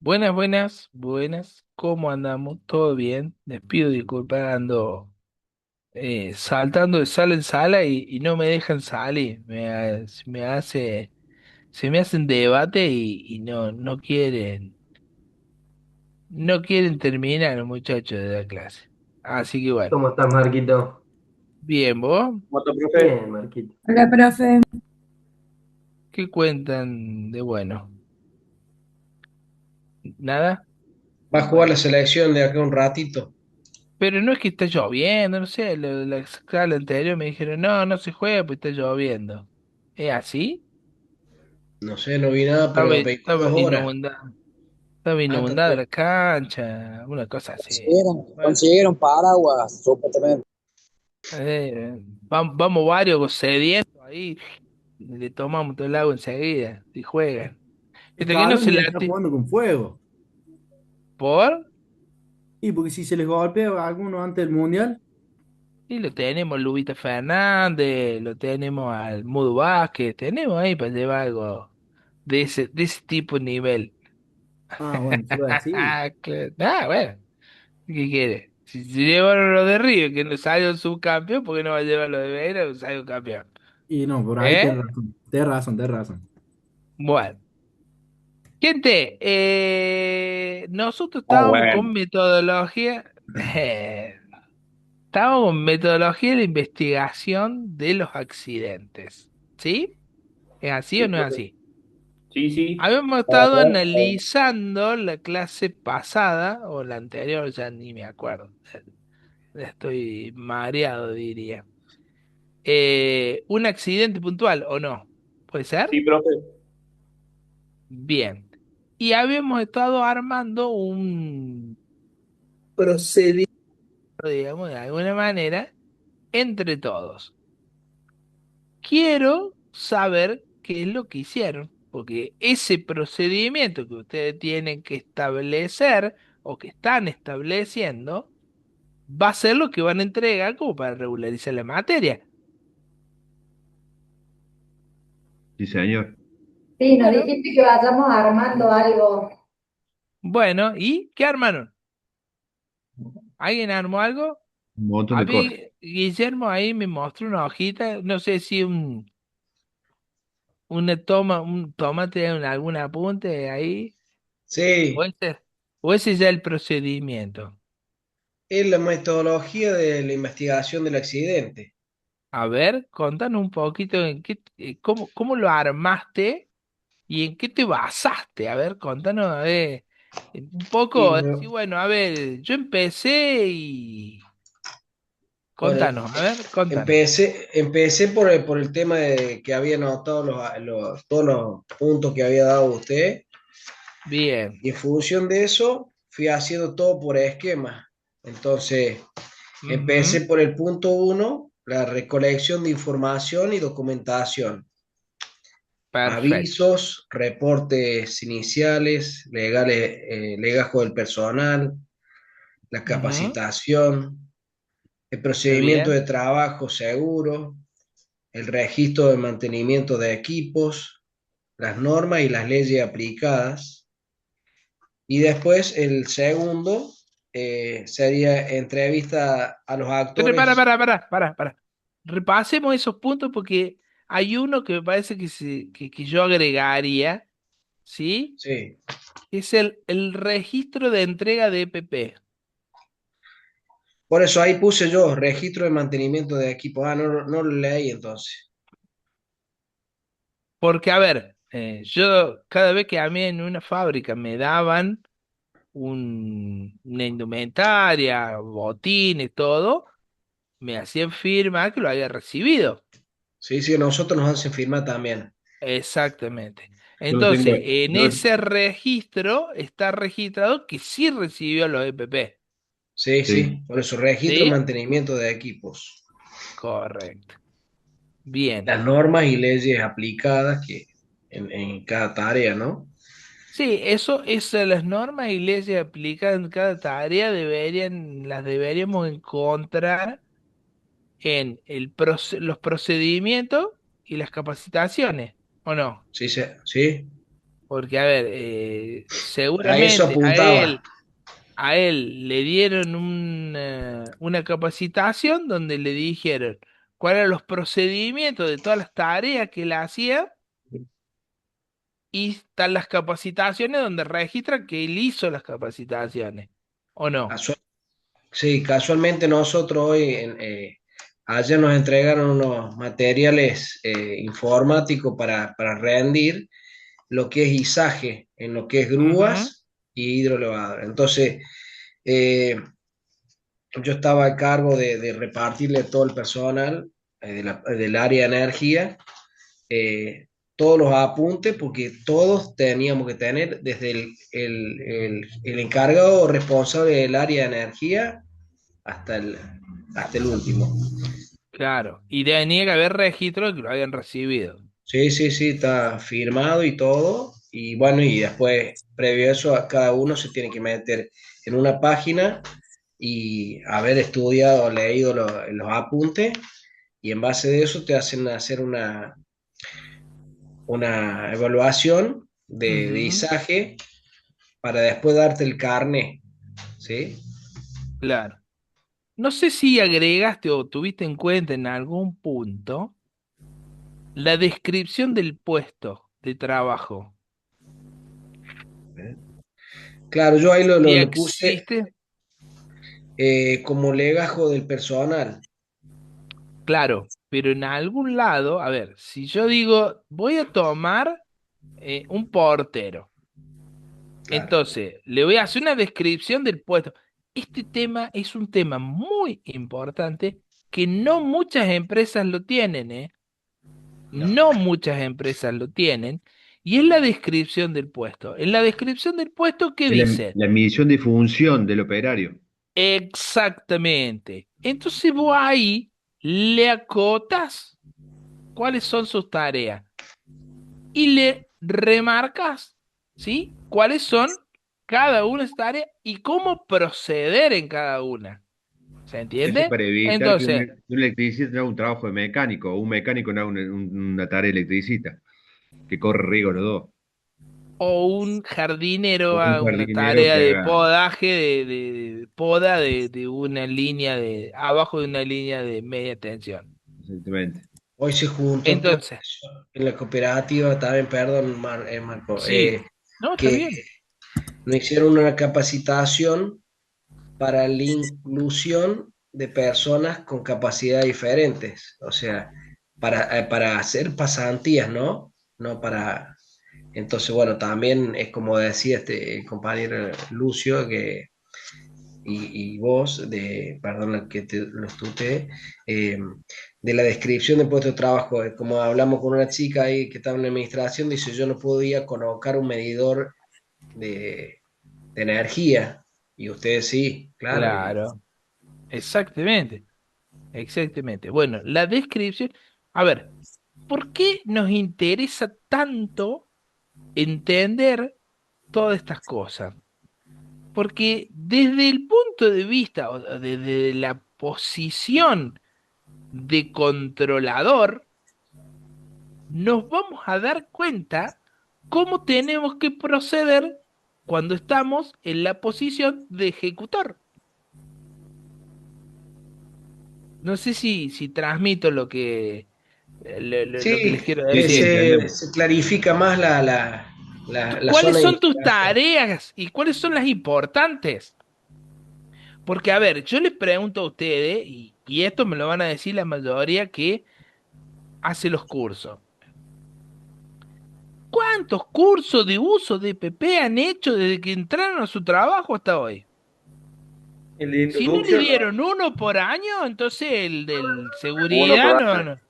S13: Buenas, buenas, buenas. ¿Cómo andamos? ¿Todo bien? Les pido disculpas, ando saltando de sala en sala y no me dejan salir. Se me hacen debate y no quieren terminar los muchachos de la clase. Así que bueno,
S3: ¿Cómo estás, Marquito?
S13: bien, ¿vos?
S2: ¿Cómo profe?
S3: Bien, Marquito.
S5: Hola, profe.
S13: ¿Qué cuentan de bueno? ¿Nada?
S12: Va a jugar la
S13: Bueno.
S12: selección de acá un ratito.
S13: Pero no es que está lloviendo, no sé, la sala anterior me dijeron, no, no se juega porque está lloviendo. ¿Es así?
S12: No sé, no vi nada, pero las 22 horas.
S13: Estaba
S12: Ah, está
S13: inundada
S12: todo.
S13: la cancha, una cosa así.
S12: Bueno,
S14: Consiguieron paraguas, supuestamente.
S13: Vamos varios sedientos ahí, le tomamos todo el agua enseguida, y juegan. Mientras que no se
S14: Scaloni está
S13: late.
S14: jugando con fuego.
S13: ¿Por?
S14: Y porque si se les golpea a alguno antes del Mundial.
S13: Y lo tenemos Lubita Fernández, lo tenemos al Mudo Vázquez, tenemos ahí para llevar algo de ese tipo de nivel.
S14: Ah, bueno, se iba a decir.
S13: Claro. Ah, bueno, ¿qué quiere? Si llevaron lo de Río, que no salió subcampeón, ¿por qué no va a llevar lo de Vera, que salió campeón?
S14: Y no, por ahí
S13: ¿Eh?
S14: tenés razón. Tenés razón, tenés razón.
S13: Bueno, gente, nosotros
S2: Ah,
S13: estábamos
S2: bueno.
S13: con metodología, estábamos con metodología de la investigación de los accidentes, ¿sí? ¿Es así
S2: Sí,
S13: o no es
S2: profe.
S13: así?
S2: Sí, sí.
S13: Habíamos
S2: A
S13: estado
S2: ver,
S13: analizando la clase pasada, o la anterior, ya ni me acuerdo. Estoy mareado, diría. Un accidente puntual, ¿o no? ¿Puede ser?
S2: sí, profe.
S13: Bien. Y habíamos estado armando un procedimiento, digamos, de alguna manera, entre todos. Quiero saber qué es lo que hicieron, porque ese procedimiento que ustedes tienen que establecer o que están estableciendo va a ser lo que van a entregar como para regularizar la materia.
S10: Sí, señor.
S7: Sí, nos
S13: Bueno,
S7: dijiste que vayamos armando algo.
S13: bueno, ¿y qué armaron? ¿Alguien armó algo?
S10: Un montón
S13: A
S10: de cosas.
S13: mí, Guillermo ahí me mostró una hojita, no sé si un tomate en algún apunte ahí, o
S12: sí,
S13: o ese ya el procedimiento.
S12: es la metodología de la investigación del accidente.
S13: A ver, contanos un poquito en cómo lo armaste y en qué te basaste. A ver, contanos, a ver, un
S12: Y
S13: poco, decir,
S12: me-
S13: bueno, a ver, yo empecé
S12: Bueno,
S13: Contanos, a ver, contanos.
S12: empecé por el tema de que había anotado todos los puntos que había dado usted.
S13: Bien.
S12: Y en función de eso, fui haciendo todo por esquema. Entonces, empecé
S13: Ujú,
S12: por el punto uno, la recolección de información y documentación.
S13: perfecto.
S12: Avisos, reportes iniciales, legales, legajo del personal, la
S13: Ujú,
S12: capacitación, el
S13: qué
S12: procedimiento de
S13: bien.
S12: trabajo seguro, el registro de mantenimiento de equipos, las normas y las leyes aplicadas. Y después el segundo sería entrevista a los
S13: Pero
S12: actores.
S13: para. Repasemos esos puntos porque hay uno que me parece que yo agregaría, ¿sí?
S12: Sí,
S13: Es el registro de entrega de EPP.
S12: por eso ahí puse yo, registro de mantenimiento de equipos. Ah, no lo leí entonces.
S13: Porque, a ver, yo cada vez que a mí en una fábrica me daban una indumentaria, botines, todo, me hacían firmar que lo había recibido.
S12: Sí, sí, nosotros nos hacen firmar también.
S13: Exactamente.
S2: Yo lo tengo,
S13: Entonces, en
S2: yo,
S13: ese registro está registrado que sí recibió los EPP.
S12: Sí,
S2: sí.
S12: sí, por eso registro de
S13: ¿Sí?
S12: mantenimiento de equipos.
S13: Correcto. Bien.
S12: Las normas y leyes aplicadas que en cada tarea, ¿no?
S13: Sí, eso, las normas y leyes aplicadas en cada tarea las deberíamos encontrar en los procedimientos y las capacitaciones, ¿o no?
S12: Sí, sí, sí.
S13: Porque, a ver,
S12: A eso
S13: seguramente
S12: apuntaba.
S13: a él le dieron una capacitación donde le dijeron cuáles eran los procedimientos de todas las tareas que él hacía y están las capacitaciones donde registran que él hizo las capacitaciones, ¿o no?
S12: Casual- sí, casualmente nosotros hoy, ayer nos entregaron unos materiales informáticos para rendir lo que es izaje, en lo que es
S13: Ujú,
S12: grúas y hidroelevador. Entonces, eh, yo estaba a cargo de repartirle a todo el personal del área de energía eh, todos los apuntes, porque todos teníamos que tener, desde el encargado responsable del área de energía hasta el último.
S13: claro, y tenía que haber registro de que lo habían recibido.
S12: Sí, sí, sí, está firmado y todo. Y bueno, y después, previo a eso, a cada uno se tiene que meter en una página y haber estudiado, leído los apuntes, y en base de eso te hacen hacer una evaluación de
S13: Ujú,
S12: izaje para después darte el carnet, ¿sí?
S13: claro. No sé si agregaste o tuviste en cuenta en algún punto la descripción del puesto de trabajo.
S12: Claro, yo ahí
S13: Si
S12: lo puse
S13: existe,
S12: como legajo del personal.
S13: claro, pero en algún lado, a ver, si yo digo, voy a tomar un portero,
S12: Claro,
S13: entonces le voy a hacer una descripción del puesto. Este tema es un tema muy importante que no muchas empresas lo tienen, ¿eh?
S12: no.
S13: No muchas empresas lo tienen, y es la descripción del puesto. En la descripción del puesto, ¿qué
S2: Es la,
S13: dice?
S2: la medición de función del operario.
S13: Exactamente. Entonces vos ahí le acotas cuáles son sus tareas y le remarcas, ¿sí? Cuáles son cada una de sus tareas y cómo proceder en cada una. ¿Se
S2: Eso es
S13: entiende?
S2: para evitar que
S13: Entonces,
S2: un electricista haga un trabajo de mecánico o un mecánico no haga una tarea de electricista, que corre riesgo los dos.
S13: o un jardinero
S2: O un
S13: a una
S2: jardinero
S13: tarea
S2: que
S13: de
S2: haga
S13: podaje, de poda de una línea abajo de una línea de media tensión.
S2: exactamente.
S12: Hoy se juntó todo
S13: Entonces,
S12: eso en la cooperativa también, perdón, Marco,
S13: sí, no, está
S12: que
S13: bien.
S12: nos hicieron una capacitación para la inclusión de personas con capacidades diferentes, o sea, para hacer pasantías, ¿no? No para... Entonces, bueno, también es como decía este compañero Lucio, que y vos, perdón que te los tuteé, de la descripción del puesto de trabajo. Como hablamos con una chica ahí que estaba en la administración, dice, yo no podía colocar un medidor de energía, y ustedes sí, claro.
S13: Claro, exactamente, exactamente. Bueno, la descripción, a ver, ¿por qué nos interesa tanto entender todas estas cosas? Porque desde el punto de vista o desde la posición de controlador, nos vamos a dar cuenta cómo tenemos que proceder cuando estamos en la posición de ejecutor. No sé si transmito lo que les
S12: Sí,
S13: quiero
S6: Sí, sí,
S13: decir.
S6: entendemos.
S12: se clarifica más la
S13: ¿Cuáles
S12: zona de
S13: son tus
S12: investigación.
S13: tareas y cuáles son las importantes? Porque, a ver, yo les pregunto a ustedes, y esto me lo van a decir la mayoría que hace los cursos. ¿Cuántos cursos de uso de PP han hecho desde que entraron a su trabajo hasta hoy?
S6: El de
S13: Si no le
S6: introducción,
S13: dieron uno por año, entonces el del
S6: uno por
S13: seguridad
S6: año.
S13: no.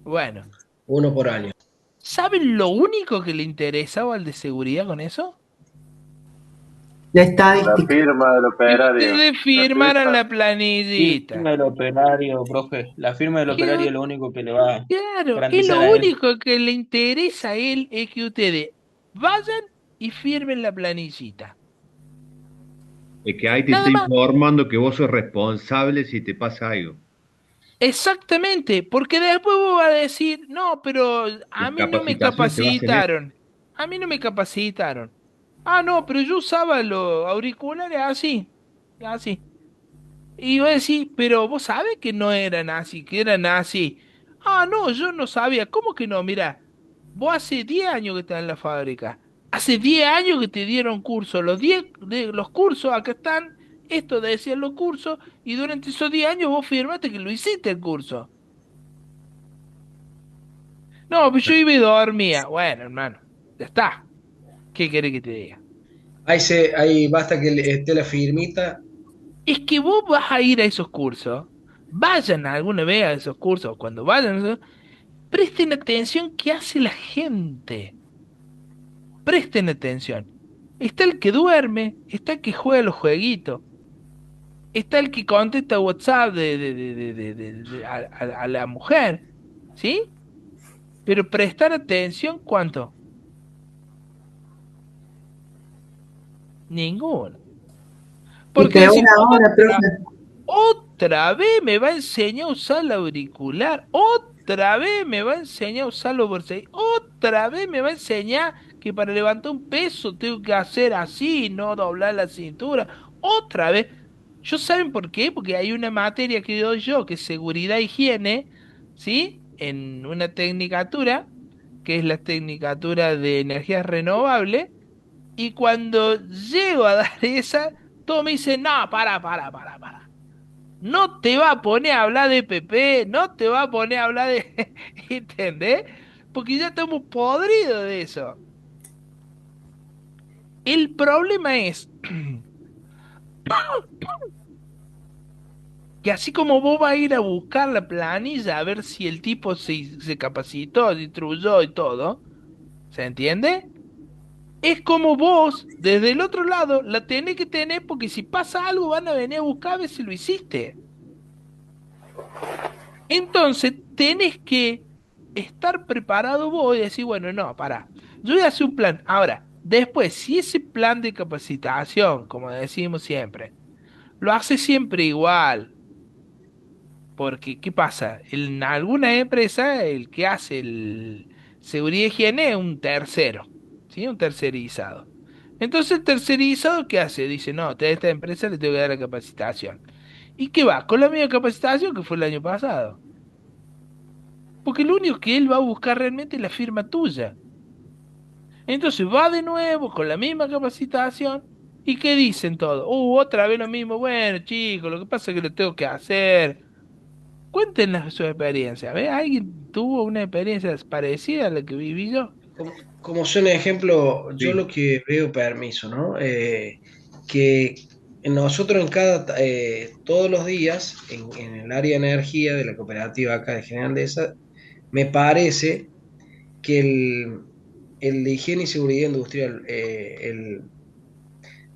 S13: Bueno,
S12: Uno por año.
S13: ¿saben lo único que le interesaba al de seguridad con eso?
S11: La
S6: La
S11: estadística.
S6: firma del
S13: Que
S6: operario.
S13: ustedes
S6: La
S13: firmaran
S6: firma.
S13: la planillita.
S9: Firma del operario, profe. La firma del
S13: Que,
S9: operario es lo único que le va a
S13: claro, y lo
S9: garantizar a él.
S13: único que le interesa a él es que ustedes vayan y firmen la planillita.
S2: Es que ahí te
S13: Nada
S2: está
S13: más.
S2: informando que vos sos responsable si te pasa algo.
S13: Exactamente, porque después vos vas a decir, no, pero a
S2: La
S13: mí no me
S2: capacitación se basa en eso.
S13: capacitaron. A mí no me capacitaron. Ah, no, pero yo usaba los auriculares así, así. Y yo decía, pero vos sabés que no eran así, que eran así. Ah, no, yo no sabía. ¿Cómo que no? Mira, vos hace 10 años que estás en la fábrica. Hace 10 años que te dieron cursos. Los 10 de los cursos, acá están. Esto decían los cursos. Y durante esos 10 años vos firmaste que lo hiciste el curso. No, pues yo iba y dormía. Bueno, hermano, ya está. ¿Qué querés que te diga?
S12: Ahí basta que esté la firmita.
S13: Es que vos vas a ir a esos cursos. Vayan alguna vez a esos cursos. Cuando vayan a esos presten atención qué hace la gente. Presten atención. Está el que duerme, está el que juega los jueguitos, está el que contesta WhatsApp a la mujer, ¿sí? Pero prestar atención, ¿cuánto? Ninguno.
S11: Y
S13: Porque
S11: peor
S13: decir,
S11: ahora,
S13: otra vez me va a enseñar a usar el auricular, otra vez me va a enseñar a usar los bolsillos, otra vez me va a enseñar que para levantar un peso tengo que hacer así, no doblar la cintura, otra vez. ¿Yo saben por qué? Porque hay una materia que doy yo, que es seguridad e higiene, ¿sí? En una tecnicatura, que es la tecnicatura de energías renovables, y cuando llego a dar esa, todo me dice, no, para. No te va a poner a hablar de PP, no te va a poner a hablar de... ¿Entendés? Porque ya estamos podridos de eso. El problema es que así como vos vas a ir a buscar la planilla a ver si el tipo se capacitó, se instruyó y todo, ¿se entiende? Es como vos, desde el otro lado, la tenés que tener porque si pasa algo van a venir a buscar a ver si lo hiciste. Entonces, tenés que estar preparado vos y decir, bueno, no, pará, yo voy a hacer un plan. Ahora, después, si ese plan de capacitación, como decimos siempre, lo hace siempre igual, porque, ¿qué pasa? En alguna empresa, el que hace el seguridad y higiene es un tercero, ¿sí? Un tercerizado. Entonces, el tercerizado, ¿qué hace? Dice, no, a esta empresa le tengo que dar la capacitación. ¿Y qué va? Con la misma capacitación que fue el año pasado. Porque lo único que él va a buscar realmente es la firma tuya. Entonces va de nuevo con la misma capacitación. ¿Y qué dicen todos? Otra vez lo mismo. Bueno, chicos, lo que pasa es que lo tengo que hacer. Cuéntenos su experiencia. ¿Ve? ¿Alguien tuvo una experiencia parecida a la que viví yo?
S12: Como son ejemplo, yo
S2: Sí.
S12: lo que veo, permiso, ¿no? Que nosotros todos los días, en el área de energía de la cooperativa acá de General Dehesa, me parece que el de higiene y seguridad industrial,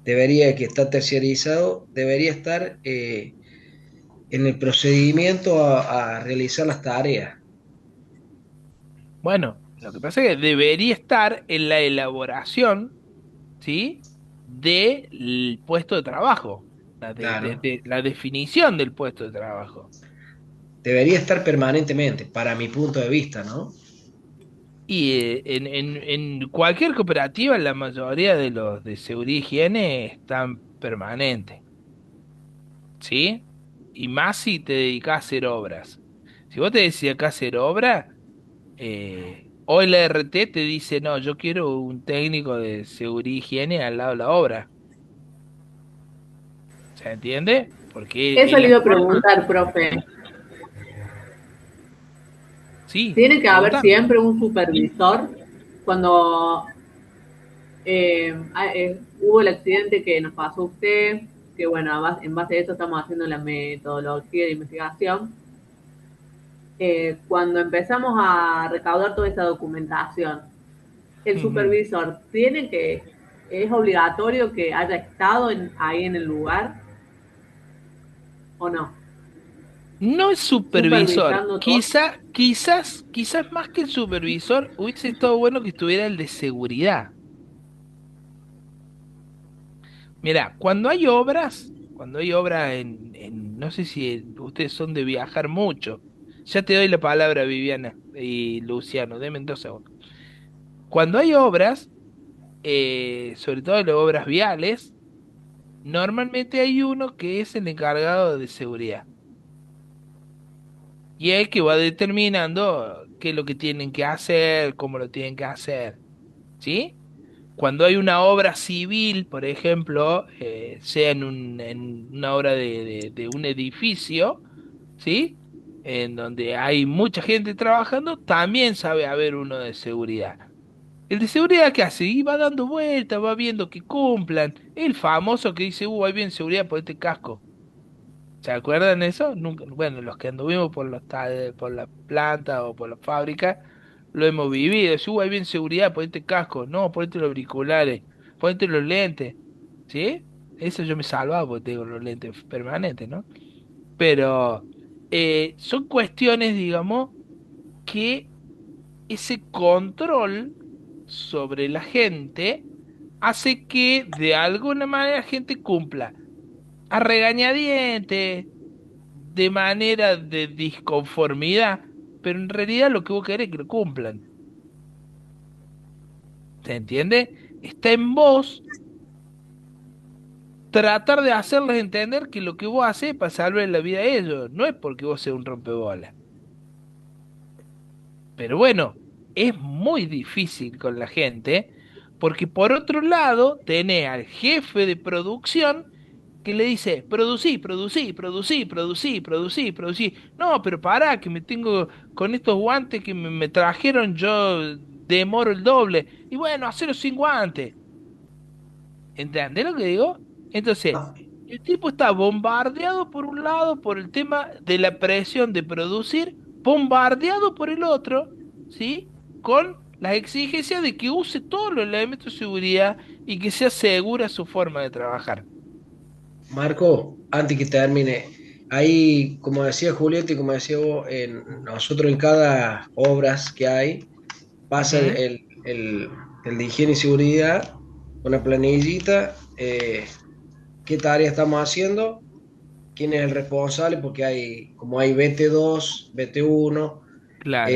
S12: que está terciarizado, debería estar en el procedimiento a realizar las tareas.
S13: Bueno, lo que pasa es que debería estar en la elaboración, ¿sí? Del puesto de trabajo,
S12: Claro.
S13: de la definición del puesto de trabajo.
S12: Debería estar permanentemente, para mi punto de vista, ¿no?
S13: Y en cualquier cooperativa, la mayoría de los de seguridad y higiene están permanentes, ¿sí? Y más si te dedicas a hacer obras. Si vos te dedicas a hacer obras, hoy la RT te dice, no, yo quiero un técnico de seguridad y higiene al lado de la obra. ¿Se entiende? Porque
S15: Eso
S13: es
S15: le
S13: la
S15: iba a
S13: forma.
S15: preguntar, profe.
S13: Sí,
S15: Tiene que haber
S13: pregúntame.
S15: siempre un supervisor cuando hubo el accidente que nos pasó a usted, que bueno, en base a eso estamos haciendo la metodología de investigación. Cuando empezamos a recaudar toda esa documentación, el
S13: Ujú.
S15: supervisor es obligatorio que haya estado ahí en el lugar o no,
S13: No es supervisor.
S15: supervisando todo.
S13: Quizás más que el supervisor, hubiese estado bueno que estuviera el de seguridad. Mira, cuando hay obras no sé si ustedes son de viajar mucho. Ya te doy la palabra, Viviana y Luciano, denme 2 segundos. Cuando hay obras, sobre todo las obras viales, normalmente hay uno que es el encargado de seguridad. Y es el que va determinando qué es lo que tienen que hacer, cómo lo tienen que hacer. ¿Sí? Cuando hay una obra civil, por ejemplo, sea en una obra de un edificio, ¿sí? En donde hay mucha gente trabajando, también sabe haber uno de seguridad. El de seguridad que hace, y va dando vueltas, va viendo que cumplan. El famoso que dice, hay bien seguridad por este casco. ¿Se acuerdan de eso? Nunca, bueno, los que anduvimos por la planta o por la fábrica, lo hemos vivido. Si hay bien seguridad, ponete casco, no, ponete los auriculares, ponete los lentes, ¿sí? Eso yo me salvaba porque tengo los lentes permanentes, ¿no? Pero son cuestiones, digamos, que ese control sobre la gente hace que de alguna manera la gente cumpla a regañadientes, de manera de disconformidad, pero en realidad lo que vos querés es que lo cumplan. ¿Se entiende? Está en vos tratar de hacerles entender que lo que vos haces es para salvar la vida a ellos, no es porque vos seas un rompebolas. Pero bueno, es muy difícil con la gente, porque por otro lado tenés al jefe de producción que le dice, producí, producí, producí, producí, producí, producí. No, pero pará, que me tengo con estos guantes que me trajeron, yo demoro el doble. Y bueno, hacelo sin guantes. ¿Entendés lo que digo? Entonces, el tipo está bombardeado por un lado por el tema de la presión de producir, bombardeado por el otro, ¿sí? Con las exigencias de que use todos los elementos de seguridad y que sea segura su forma de trabajar.
S12: Marco, antes que termine, ahí, como decía Julieta y como decía vos, nosotros en cada obras que hay, pasa
S13: Ujú.
S12: el de higiene y seguridad, una planillita, qué tarea estamos haciendo, quién es el responsable, porque como hay BT2, BT1,
S13: Claro.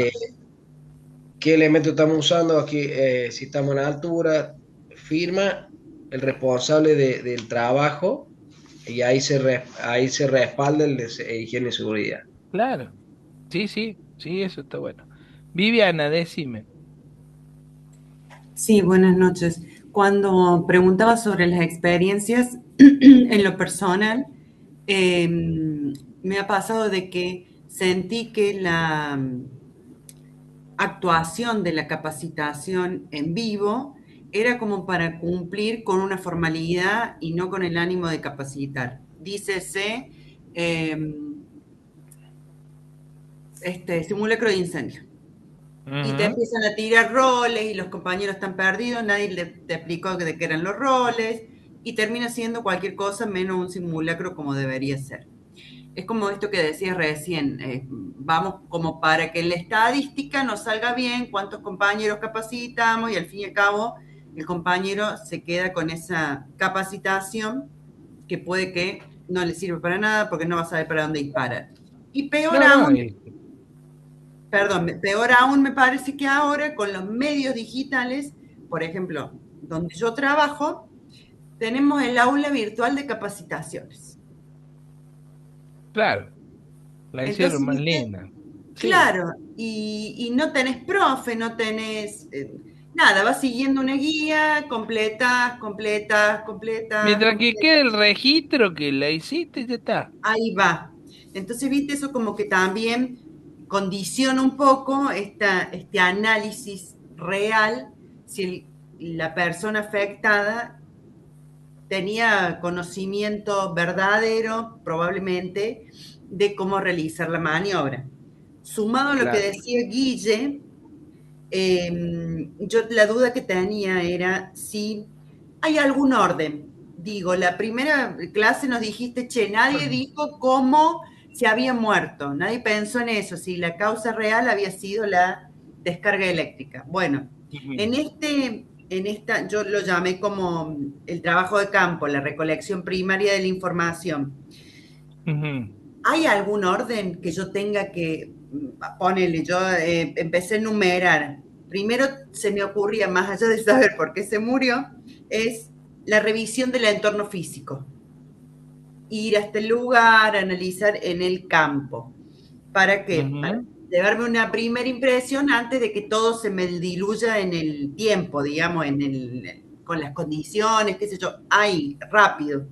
S12: qué elemento estamos usando, aquí, si estamos en altura, firma el responsable del trabajo y ahí se respalda el de higiene y seguridad.
S13: Claro, sí, sí, sí, eso está bueno. Viviana, decime.
S11: Sí, buenas noches. Cuando preguntaba sobre las experiencias en lo personal, me ha pasado de que sentí que la actuación de la capacitación en vivo era como para cumplir con una formalidad y no con el ánimo de capacitar. Dícese simulacro de incendio. Y te
S13: Ujú.
S11: empiezan a tirar roles y los compañeros están perdidos, nadie te explicó de qué eran los roles y termina siendo cualquier cosa menos un simulacro como debería ser. Es como esto que decías recién, vamos como para que la estadística nos salga bien, cuántos compañeros capacitamos y al fin y al cabo el compañero se queda con esa capacitación que puede que no le sirva para nada porque no va a saber para dónde disparar. Y
S13: No, no,
S11: peor aún me parece que ahora con los medios digitales, por ejemplo, donde yo trabajo, tenemos el aula virtual de capacitaciones.
S13: claro, la hicieron
S11: Entonces,
S13: más
S11: viste,
S13: linda. Sí.
S11: claro, y no tenés profe, no tenés nada, vas siguiendo una guía, completas,
S13: Mientras que quede el registro que la hiciste, ya está.
S11: ahí va. Entonces, viste, eso como que también condiciona un poco este análisis real, si la persona afectada tenía conocimiento verdadero, probablemente, de cómo realizar la maniobra. Sumado a lo que
S13: Claro.
S11: decía Guille, yo la duda que tenía era si hay algún orden. Digo, la primera clase nos dijiste, che, nadie dijo cómo se había muerto, nadie pensó en eso, si la causa real había sido la descarga eléctrica. Bueno, yo lo llamé como el trabajo de campo, la recolección primaria de la información.
S13: Ujú.
S11: ¿Hay algún orden que yo tenga que ponerle? Yo empecé a enumerar. Primero se me ocurría, más allá de saber por qué se murió, es la revisión del entorno físico. Ir a este lugar, analizar en el campo. ¿Para qué? Para
S13: Ujú.
S11: llevarme una primera impresión antes de que todo se me diluya en el tiempo, digamos, con las condiciones, qué sé yo, ahí, rápido.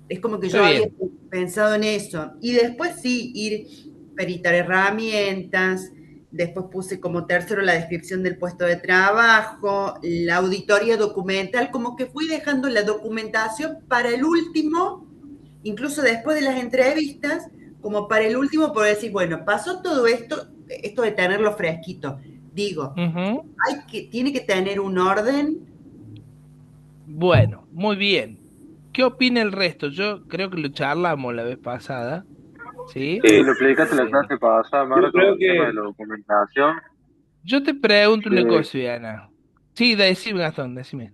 S11: Es como que
S13: Está
S11: yo había
S13: bien.
S11: pensado en eso. Y después sí, ir peritar herramientas. Después puse como tercero la descripción del puesto de trabajo, la auditoría documental, como que fui dejando la documentación para el último, incluso después de las entrevistas, como para el último, por decir, bueno, pasó todo esto de tenerlo fresquito. Digo,
S13: Ujú.
S11: tiene que tener un orden.
S13: Bueno, muy bien. ¿Qué opina el resto? Yo creo que lo charlamos la vez pasada, ¿sí?
S6: Sí, lo explicaste la
S13: Eh,
S6: clase pasada,
S2: Yo
S6: Marco,
S2: creo
S6: el tema de
S2: que
S6: la documentación.
S13: yo te pregunto una
S6: Que,
S13: cosa, Diana. Sí, decime, Gastón, decime.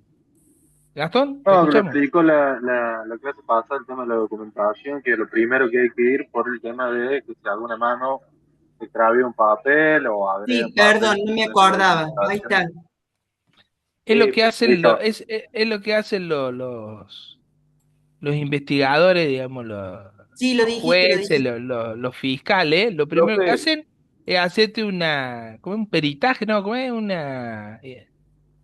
S13: Gastón, ¿te
S6: no, que lo
S13: escuchamos?
S6: explicó la clase pasada, el tema de la documentación, que lo primero que hay que ir por el tema de que si alguna mano se extravió un papel o agrega
S11: Sí, perdón,
S6: papeles
S11: no me
S6: dentro de la
S11: acordaba. Ahí
S6: documentación.
S11: está.
S13: Es lo que hacen
S6: Eso.
S13: es lo que hacen los investigadores, digamos,
S11: Sí, lo
S13: los
S11: dijiste, lo
S13: jueces,
S11: dijiste.
S13: los fiscales. Lo primero que
S6: Profe,
S13: hacen es hacerte como un peritaje, ¿no? Como es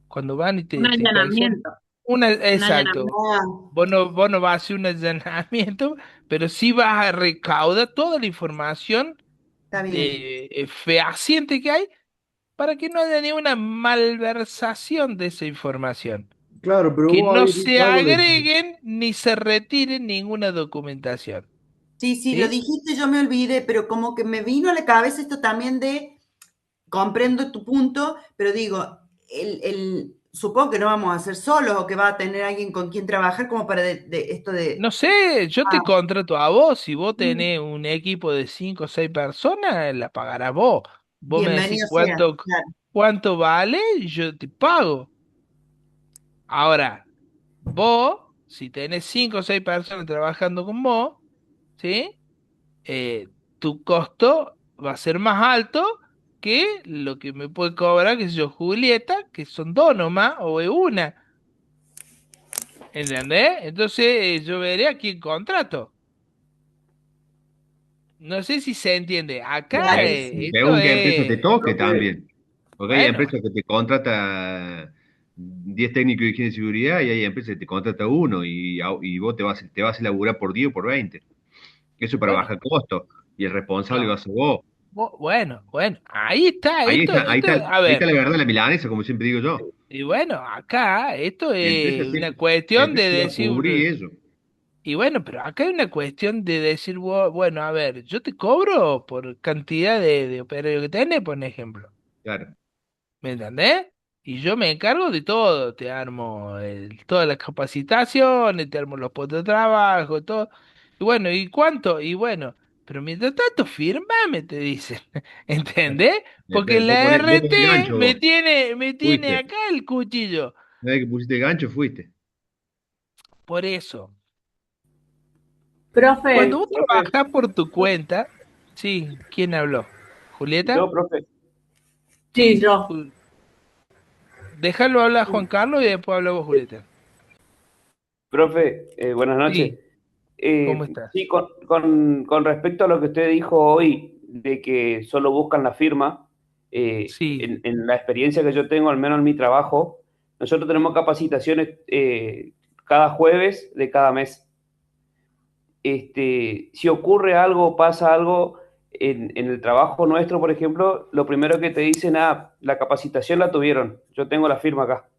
S13: cuando van y
S5: Un
S13: te inspeccionan.
S5: allanamiento. Un
S13: Exacto.
S5: allanamiento.
S11: Ah,
S13: Vos no vas a hacer un allanamiento, pero sí vas a recaudar toda la información
S11: está bien.
S13: fehaciente que hay para que no haya ninguna malversación de esa información.
S14: Claro, pero
S13: Que
S14: vos
S13: no
S14: habías
S13: se
S14: dicho algo de...
S13: agreguen ni se retire ninguna documentación.
S11: Sí, sí, lo
S13: ¿Sí?
S11: dijiste, yo me olvidé, pero como que me vino a la cabeza esto también comprendo tu punto, pero digo, supongo que no vamos a hacer solos o que va a tener alguien con quien trabajar como para esto de,
S13: No sé, yo te
S11: ah,
S13: contrato a vos. Si vos
S11: mm,
S13: tenés un equipo de 5 o 6 personas, la pagarás vos. Vos me decís
S11: bienvenido sea, claro.
S13: cuánto vale y yo te pago. Ahora, vos, si tenés 5 o 6 personas trabajando con vos, ¿sí? Tu costo va a ser más alto que lo que me puede cobrar, qué sé yo, Julieta, que son dos nomás, o es una, ¿entendés? Entonces yo veré a quién contrato. No sé si se entiende. Acá
S11: Clarísimo.
S13: esto
S2: según qué empresa te
S13: es,
S2: toque
S6: profe,
S2: también. Porque hay
S13: bueno,
S2: empresas que te contrata 10 técnicos de higiene y seguridad y hay empresas que te contrata uno y vos te vas a laburar por 10 o por 20. Eso para
S13: bueno,
S2: bajar costos. Y el responsable va
S13: no,
S2: a ser vos.
S13: bueno, ahí está,
S2: Ahí está, ahí está,
S13: a
S2: ahí está
S13: ver,
S2: la verdad, la milanesa, como siempre digo yo.
S13: Y bueno, acá esto
S2: La empresa
S13: es una
S2: siempre, la
S13: cuestión de
S2: empresa te va a
S13: decir,
S2: cubrir eso.
S13: y bueno, pero acá hay una cuestión de decir, bueno, a ver, yo te cobro por cantidad de operario que tenés, por ejemplo.
S2: Claro.
S13: ¿Me entendés? Y yo me encargo de todo, te armo todas las capacitaciones, te armo los puestos de trabajo, todo. Y bueno, ¿y cuánto? Y bueno, pero mientras tanto, firmame, te dicen. ¿Entendés? Porque
S2: Vos
S13: la
S2: ponés, vos
S13: RT
S2: ponés gancho vos.
S13: me tiene
S2: Fuiste.
S13: acá el cuchillo.
S2: Una vez que pusiste gancho, fuiste.
S13: Por eso. Cuando
S15: Profe,
S13: vos
S16: Profe,
S13: trabajás por tu cuenta, sí, ¿quién habló?
S16: yo,
S13: ¿Julieta?
S16: profe.
S15: sí, yo.
S13: Déjalo hablar Juan Carlos y después habla vos, Julieta.
S16: Profe, buenas noches.
S13: Sí, ¿cómo estás?
S16: Sí, con respecto a lo que usted dijo hoy, de que solo buscan la firma,
S13: Sí.
S16: en la experiencia que yo tengo, al menos en mi trabajo, nosotros tenemos capacitaciones cada jueves de cada mes. Si ocurre algo, pasa algo en el trabajo nuestro, por ejemplo, lo primero que te dicen, la capacitación la tuvieron, yo tengo la firma acá.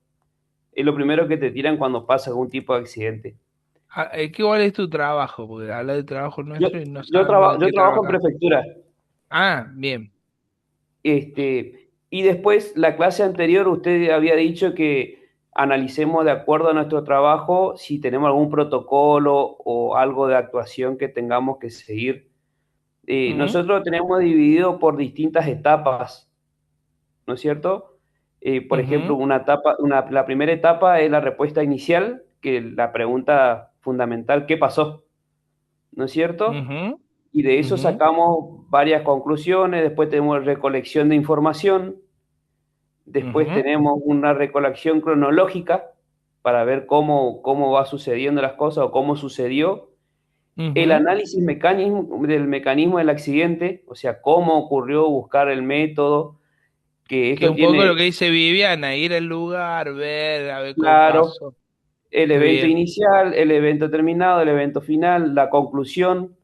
S16: Es lo primero que te tiran cuando pasa algún tipo de accidente.
S13: ¿Cuál es tu trabajo? Porque habla de trabajo
S16: Yo,
S13: nuestro y no sabemos de
S16: yo
S13: qué
S16: trabajo en
S13: trabajas.
S16: prefectura.
S13: Ah, bien.
S16: Y después, la clase anterior, usted había dicho que analicemos de acuerdo a nuestro trabajo si tenemos algún protocolo o algo de actuación que tengamos que seguir.
S13: Ujú,
S16: Nosotros lo tenemos dividido por distintas etapas, ¿no es cierto? Por ejemplo,
S13: ujú,
S16: la primera etapa es la respuesta inicial, que la pregunta fundamental, ¿qué pasó? ¿No es cierto?
S13: ujú,
S16: Y de eso
S13: ujú,
S16: sacamos varias conclusiones, después tenemos recolección de información, después
S13: ujú,
S16: tenemos una recolección cronológica para ver cómo va sucediendo las cosas o cómo sucedió, el
S13: ujú.
S16: análisis del mecanismo del accidente, o sea, cómo ocurrió, buscar el método, que
S13: Que
S16: esto
S13: un poco lo
S16: tiene,
S13: que dice Viviana, ir al lugar, ver, a ver cómo
S16: claro,
S13: pasó.
S16: el
S13: Qué
S16: evento
S13: bien.
S16: inicial, el evento terminado, el evento final, la conclusión,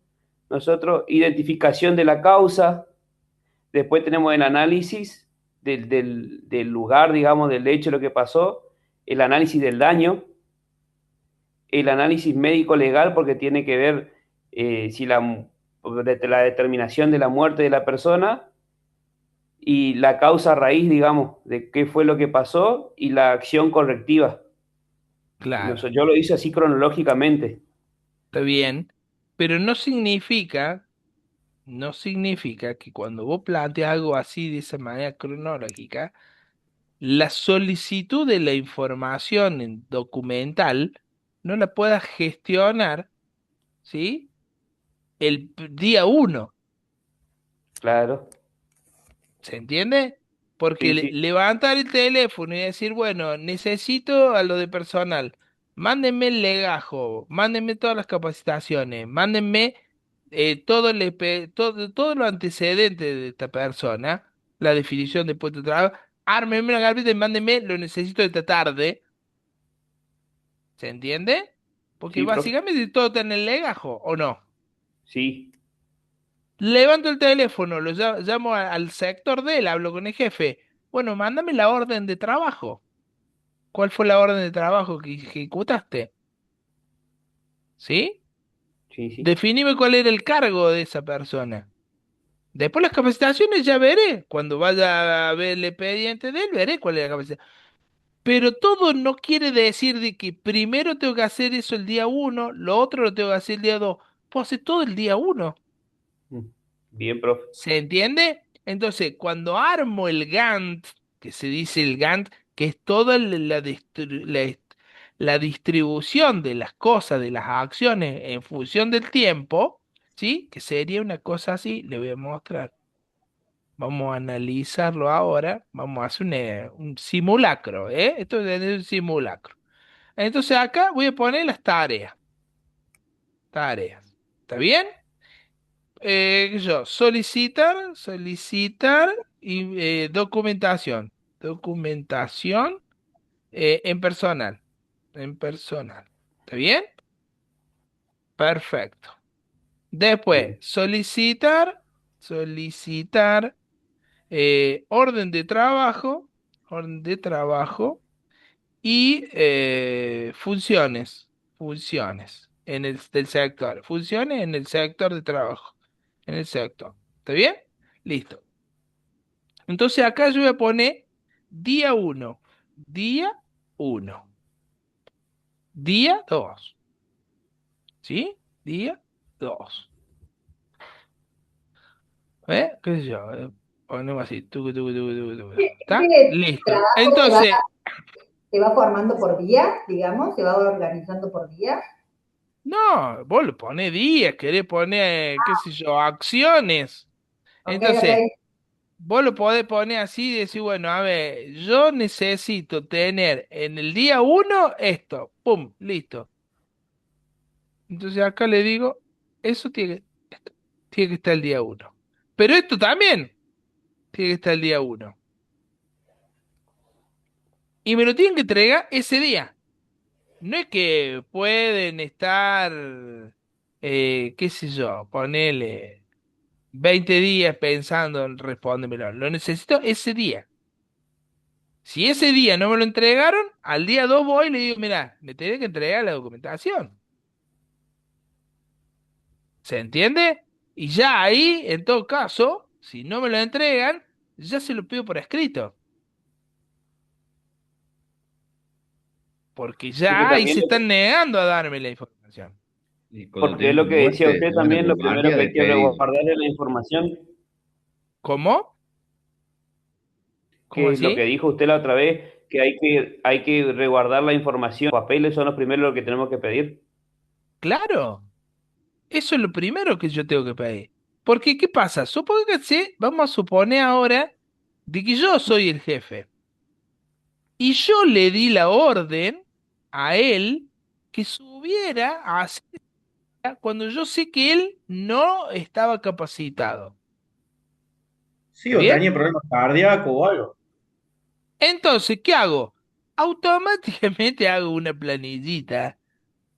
S16: nosotros, identificación de la causa. Después tenemos el análisis del lugar, digamos, del hecho, lo que pasó, el análisis del daño, el análisis médico-legal, porque tiene que ver si la determinación de la muerte de la persona y la causa raíz, digamos, de qué fue lo que pasó y la acción correctiva.
S13: Claro,
S16: Yo lo hice así cronológicamente.
S13: está bien. Pero no significa que cuando vos planteas algo así de esa manera cronológica, la solicitud de la información en documental no la puedas gestionar, ¿sí? Día uno.
S16: Claro,
S13: ¿Se entiende? Porque
S16: sí, sí.
S13: levantar el teléfono y decir, bueno, necesito a lo de personal, mándenme el legajo, mándenme todas las capacitaciones, mándenme todo lo antecedente de esta persona, la definición de puesto de trabajo, ármenme una carpeta y mándenme, lo necesito esta tarde. ¿Se entiende? Porque
S16: Sí, profe.
S13: básicamente todo está en el legajo, ¿o no?
S16: Sí,
S13: Levanto el teléfono, llamo al sector de él, hablo con el jefe. Bueno, mándame la orden de trabajo. ¿Cuál fue la orden de trabajo que ejecutaste? ¿Sí?
S16: sí, sí.
S13: Definime cuál era el cargo de esa persona. Después las capacitaciones ya veré. Cuando vaya a ver el expediente de él, veré cuál es la capacitación. Pero todo no quiere decir de que primero tengo que hacer eso el día uno, lo otro lo tengo que hacer el día dos. Puedo hacer todo el día uno.
S16: Mm. Bien, profe.
S13: ¿Se entiende? Entonces, cuando armo el Gantt, que se dice el Gantt, que es toda la distribución de las cosas, de las acciones en función del tiempo, ¿sí? Que sería una cosa así, le voy a mostrar. Vamos a analizarlo ahora. Vamos a hacer un simulacro, ¿eh? Esto es un simulacro. Entonces acá voy a poner las tareas. Tareas. ¿Está bien? Solicitar y documentación. Documentación en personal. ¿Está bien? Perfecto. Después,
S16: Bien.
S13: solicitar orden de trabajo, orden de trabajo y funciones en el del sector, funciones en el sector de trabajo, en el sector. ¿Está bien? Listo. Entonces acá yo voy a poner día uno, día uno, día 2, ¿sí? Día 2. ¿Eh? ¿Qué sé yo? Ponemos así. ¿Está?
S7: Este
S13: Listo.
S7: trabajo
S13: Entonces,
S7: se va formando por días, digamos, se va organizando por días.
S13: no, vos le ponés días, querés poner, qué sé yo, acciones.
S7: Ok,
S13: Entonces,
S7: ok.
S13: vos lo podés poner así y decir, bueno, a ver, yo necesito tener en el día uno esto. Pum, listo. Entonces acá le digo, eso tiene que estar el día uno. Pero esto también tiene que estar el día uno. Y me lo tienen que entregar ese día. No es que pueden estar, qué sé yo, ponele 20 días pensando en respondérmelo. Lo necesito ese día. Si ese día no me lo entregaron, al día 2 voy y le digo, mira, me tenés que entregar la documentación. ¿Se entiende? Y ya ahí, en todo caso, si no me lo entregan, ya se lo pido por escrito. Porque
S16: Porque
S13: ya ahí
S16: también
S13: se están negando a darme la información.
S2: Y cuando
S16: porque es
S2: tenés
S16: lo
S2: un
S16: que
S2: gol,
S16: decía
S2: te
S16: usted
S2: van a
S16: también, lo primero
S2: bombardea
S16: que
S2: de
S16: hay que
S2: pedidos.
S16: resguardar es la información,
S13: ¿Cómo? ¿Cómo
S16: que lo que
S13: así?
S16: dijo usted la otra vez, que hay que resguardar la información. Los papeles son los primeros lo que tenemos que pedir.
S13: Claro, eso es lo primero que yo tengo que pedir. Porque, ¿qué pasa? Supóngase, vamos a suponer ahora de que yo soy el jefe. Y yo le di la orden a él que subiera a hacer cuando yo sé que él no estaba capacitado.
S17: Sí,
S13: ¿Está
S17: o
S13: bien?
S17: tenía problemas cardíacos o algo.
S13: Entonces, ¿qué hago? Automáticamente hago una planillita,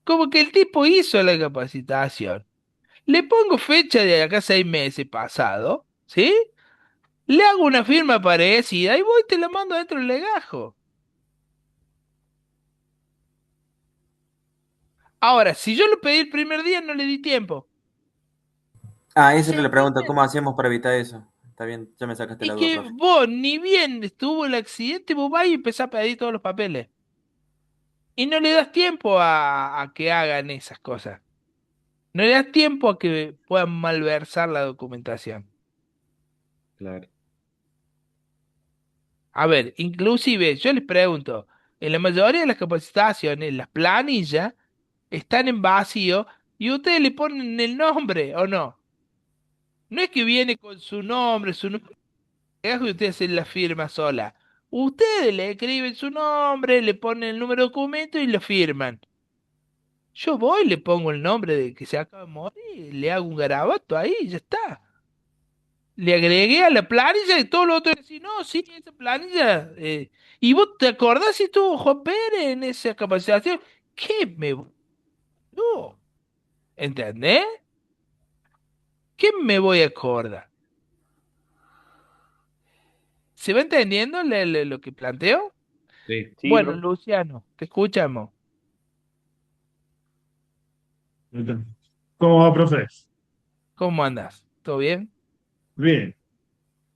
S13: como que el tipo hizo la capacitación. Le pongo fecha de acá 6 meses pasado, ¿sí? Le hago una firma parecida y voy y te la mando dentro del legajo. Ahora, si yo lo pedí el primer día, no le di tiempo.
S6: Ah, esa
S13: ¿Se
S6: era la pregunta,
S13: entiende?
S6: ¿cómo hacemos para evitar eso? Está bien, ya me sacaste la
S13: Y
S6: duda,
S13: que
S6: profe.
S13: vos, ni bien estuvo el accidente, vos vas y empezás a pedir todos los papeles. Y no le das tiempo a que hagan esas cosas. No le das tiempo a que puedan malversar la documentación.
S2: Claro.
S13: A ver, inclusive yo les pregunto, en la mayoría de las capacitaciones, las planillas están en vacío y ustedes le ponen el nombre, ¿o no? No es que viene con su número y ustedes hacen la firma sola. Ustedes le escriben su nombre, le ponen el número de documento y lo firman. Yo voy, le pongo el nombre de que se acaba de morir, le hago un garabato ahí y ya está. Le agregué a la planilla y todo lo otro decir, no, sí, esa planilla. ¿Y vos te acordás si estuvo Juan Pérez en esa capacitación? ¿Qué me... No, ¿entendés? ¿Qué me voy a acordar? ¿Se va entendiendo lo que planteo?
S2: Sí.
S16: Sí,
S13: Bueno,
S16: profe.
S13: Luciano, te escuchamos.
S10: ¿Cómo va, profe?
S13: ¿Cómo andas? ¿Todo bien?
S10: Bien.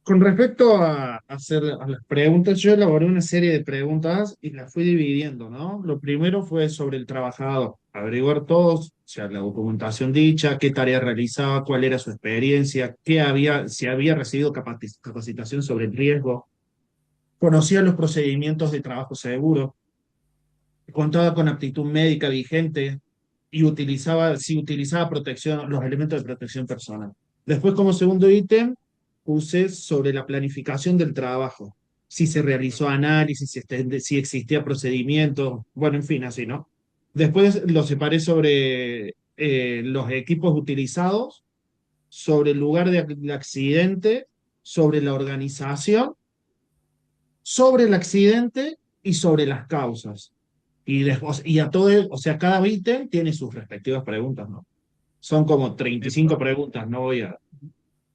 S10: Con respecto a hacer a las preguntas, yo elaboré una serie de preguntas y las fui dividiendo, ¿no? Lo primero fue sobre el trabajador, averiguar todos, o sea, la documentación dicha, qué tarea realizaba, cuál era su experiencia, qué había, si había recibido capacitación sobre el riesgo, conocía los procedimientos de trabajo seguro, contaba con aptitud médica vigente y utilizaba, si utilizaba protección, los elementos de protección personal. Después, como segundo ítem, puse sobre la planificación del trabajo, si se realizó análisis, si existía procedimiento, bueno, en fin, así, ¿no? Después lo separé sobre los equipos utilizados, sobre el lugar del accidente, sobre la organización, sobre el accidente y sobre las causas. Y después, y a todo, o sea, cada ítem tiene sus respectivas preguntas, ¿no? Son como 35 preguntas, no voy a...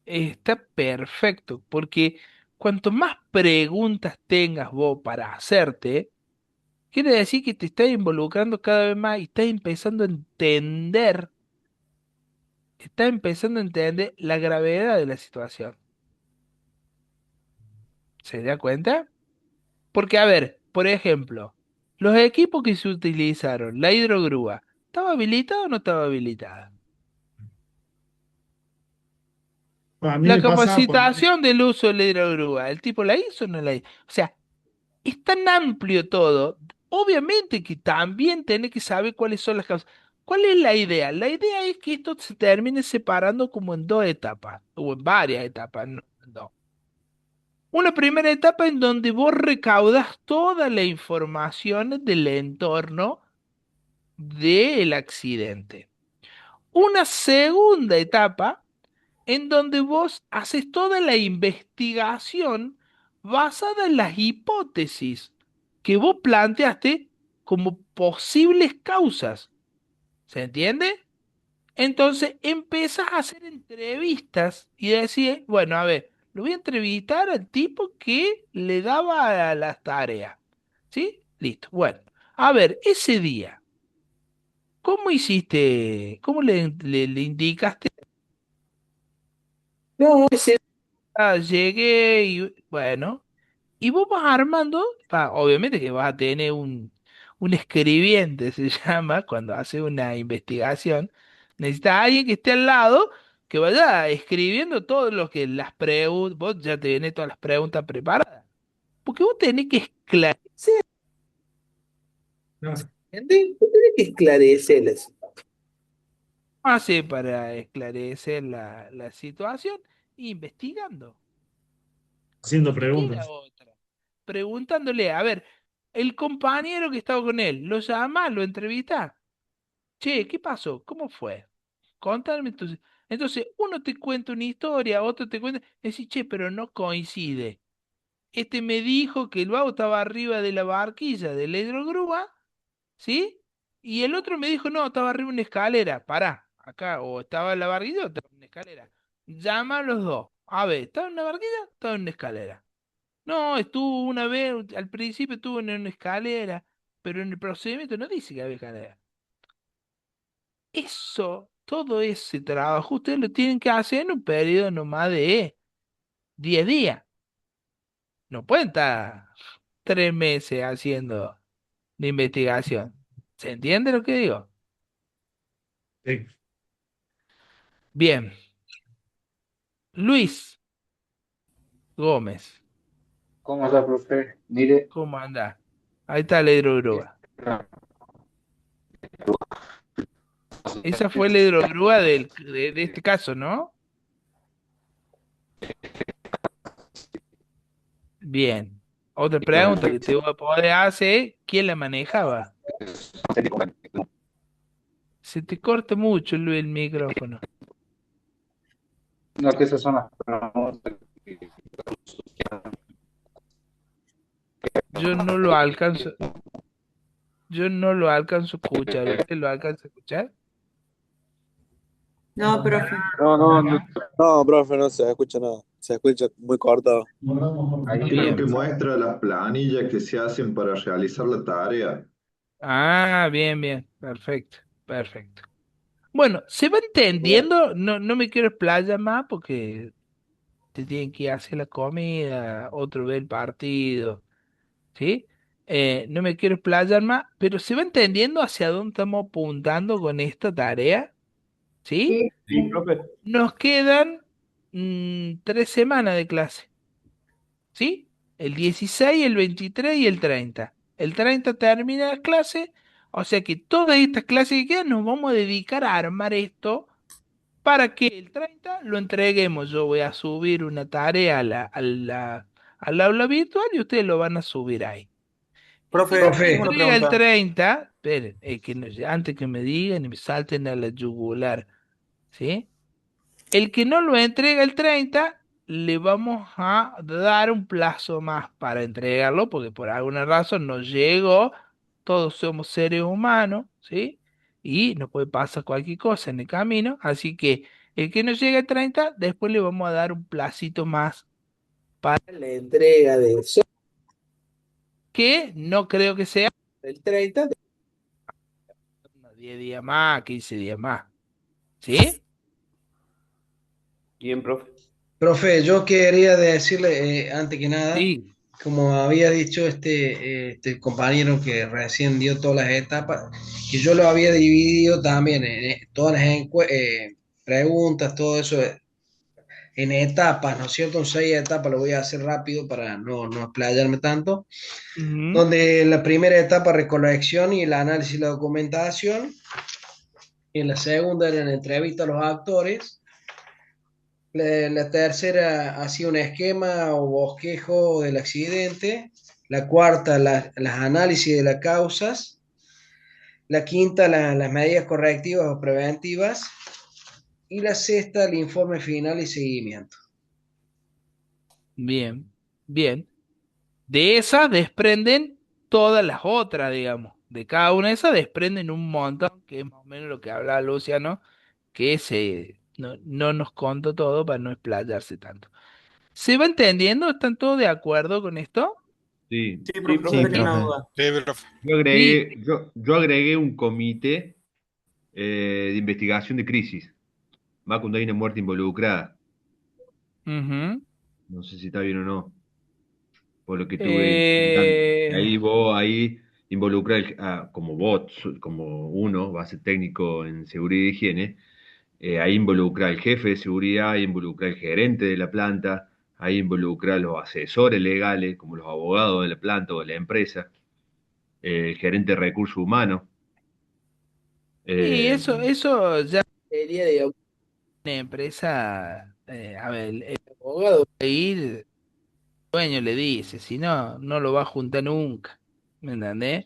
S13: Está perfecto, porque cuanto más preguntas tengas vos para hacerte, quiere decir que te estás involucrando cada vez más y estás empezando a entender la gravedad de la situación. ¿Se da cuenta? Porque, a ver, por ejemplo, los equipos que se utilizaron, la hidrogrúa, ¿estaba habilitada o no estaba habilitada?
S10: A mí
S13: La
S10: me pasaba por...
S13: capacitación del uso de la hidrogrúa, ¿el tipo la hizo o no la hizo? O sea, es tan amplio todo. Obviamente que también tenés que saber cuáles son las causas. ¿Cuál es la idea? La idea es que esto se termine separando como en dos etapas, o en varias etapas, no. Una primera etapa en donde vos recaudas toda la información del entorno del accidente. Una segunda etapa en donde vos haces toda la investigación basada en las hipótesis que vos planteaste como posibles causas. ¿Se entiende? Entonces empiezas a hacer entrevistas y decir, bueno, a ver, lo voy a entrevistar al tipo que le daba las tareas. ¿Sí? Listo. Bueno, a ver, ese día, ¿cómo hiciste? ¿Cómo le indicaste? No, ese día llegué y bueno, y vos vas armando, obviamente que vas a tener un escribiente, se llama, cuando hace una investigación. Necesitas a alguien que esté al lado, que vaya escribiendo todo lo que las preguntas, vos ya tenés todas las preguntas preparadas. Porque vos tenés que esclarecer, ¿entendés? Vos tenés que esclarecerlas. ¿Cómo hace para esclarecer la situación? Investigando.
S10: Haciendo
S13: ¿Te queda
S10: preguntas.
S13: otra? Preguntándole, a ver, el compañero que estaba con él, lo llama, lo entrevista. Che, ¿qué pasó? ¿Cómo fue? Contame entonces. Entonces, uno te cuenta una historia, otro te cuenta, decís, che, pero no coincide. Este me dijo que el vago estaba arriba de la barquilla de la hidrogrúa, ¿sí? Y el otro me dijo, no, estaba arriba de una escalera. Pará, acá, o estaba en la barquilla o estaba en una escalera. Llama a los dos. A ver, ¿estaba en una barquilla o estaba en una escalera? No, estuvo una vez, al principio estuvo en una escalera, pero en el procedimiento no dice que había escalera. Eso, todo ese trabajo, ustedes lo tienen que hacer en un periodo nomás de 10 días. No pueden estar 3 meses haciendo de investigación. ¿Se entiende lo que digo?
S10: Sí.
S13: Bien. Luis Gómez,
S18: ¿Cómo está, profe? Mire,
S13: ¿cómo anda? Ahí está la hidrogrúa. Esa fue la hidrogrúa de este caso, ¿no? Bien. Otra pregunta que te voy a poder hacer, ¿quién la manejaba? Se te corta mucho, Luis, el micrófono.
S18: no, que esas son las preguntas
S13: Yo no lo alcanzo, yo no lo alcanzo a escuchar. ¿Usted lo alcanza a escuchar?
S11: No, profe.
S19: No, profe, no se escucha nada. Se escucha muy cortado.
S20: Ahí creo que muestra las planillas que se hacen para realizar la tarea.
S13: Ah, bien, bien. Perfecto, perfecto. Bueno, ¿se va entendiendo? No, no me quiero explayar más porque te tienen que hacer la comida, otro ve el partido, ¿sí? No me quiero explayar más, pero ¿se va entendiendo hacia dónde estamos apuntando con esta tarea? ¿Sí?
S7: Sí,
S16: Profe.
S13: Nos quedan 3 semanas de clase, ¿sí? El 16, el 23 y el 30. El 30 termina la clase, o sea que todas estas clases que quedan nos vamos a dedicar a armar esto para que el 30 lo entreguemos. Yo voy a subir una tarea al aula virtual y ustedes lo van a subir ahí.
S6: Profe, tengo una
S13: Entrega el
S6: pregunta.
S13: 30, esperen, antes que me digan y me salten a la yugular, ¿sí? El que no lo entrega el 30, le vamos a dar un plazo más para entregarlo, porque por alguna razón no llegó, todos somos seres humanos, ¿sí? Y nos puede pasar cualquier cosa en el camino, así que el que no llegue el 30, después le vamos a dar un placito más para la entrega de eso, que no creo que sea el 30, unos 10 días más, 15 días más. ¿Sí?
S16: Bien, profe.
S12: Profe, yo quería decirle, antes que nada,
S13: Sí.
S12: como había dicho este compañero que recién dio todas las etapas, que yo lo había dividido también en todas las preguntas, todo eso en etapas, ¿no es cierto? En 6 etapas, lo voy a hacer rápido para no explayarme tanto.
S13: Ujú.
S12: Donde en la primera etapa, recolección y el análisis de la documentación. En la segunda era la entrevista a los actores. La tercera hacía un esquema o bosquejo del accidente. La cuarta, las análisis de las causas. La quinta, las medidas correctivas o preventivas. Y la sexta, el informe final y seguimiento.
S13: Bien, bien. De esas desprenden todas las otras, digamos. De cada una de esas desprenden un montón, que es más o menos lo que hablaba Luciano, que no nos contó todo para no explayarse tanto. ¿Se va entendiendo? ¿Están todos de acuerdo con esto?
S2: Sí.
S14: Sí,
S6: Sí,
S14: profe,
S6: profe.
S14: yo tenía una duda.
S21: Sí, profe.
S13: Sí.
S2: Yo agregué un comité de investigación de crisis. Va cuando hay una muerte involucrada.
S13: Ujú.
S2: No sé si está bien o no, por lo que estuve intentando. Y
S13: Eh,
S2: ahí vos, ahí involucra como vos, como uno, va a ser técnico en seguridad y higiene, ahí involucra al jefe de seguridad, ahí involucra al gerente de la planta, ahí involucra a los asesores legales, como los abogados de la planta o de la empresa, el gerente de recursos humanos.
S13: y
S2: eh,
S13: eso ya sería de una empresa. A ver, el abogado va a ir, el dueño le dice, si no, no lo va a juntar nunca. ¿Me entendés?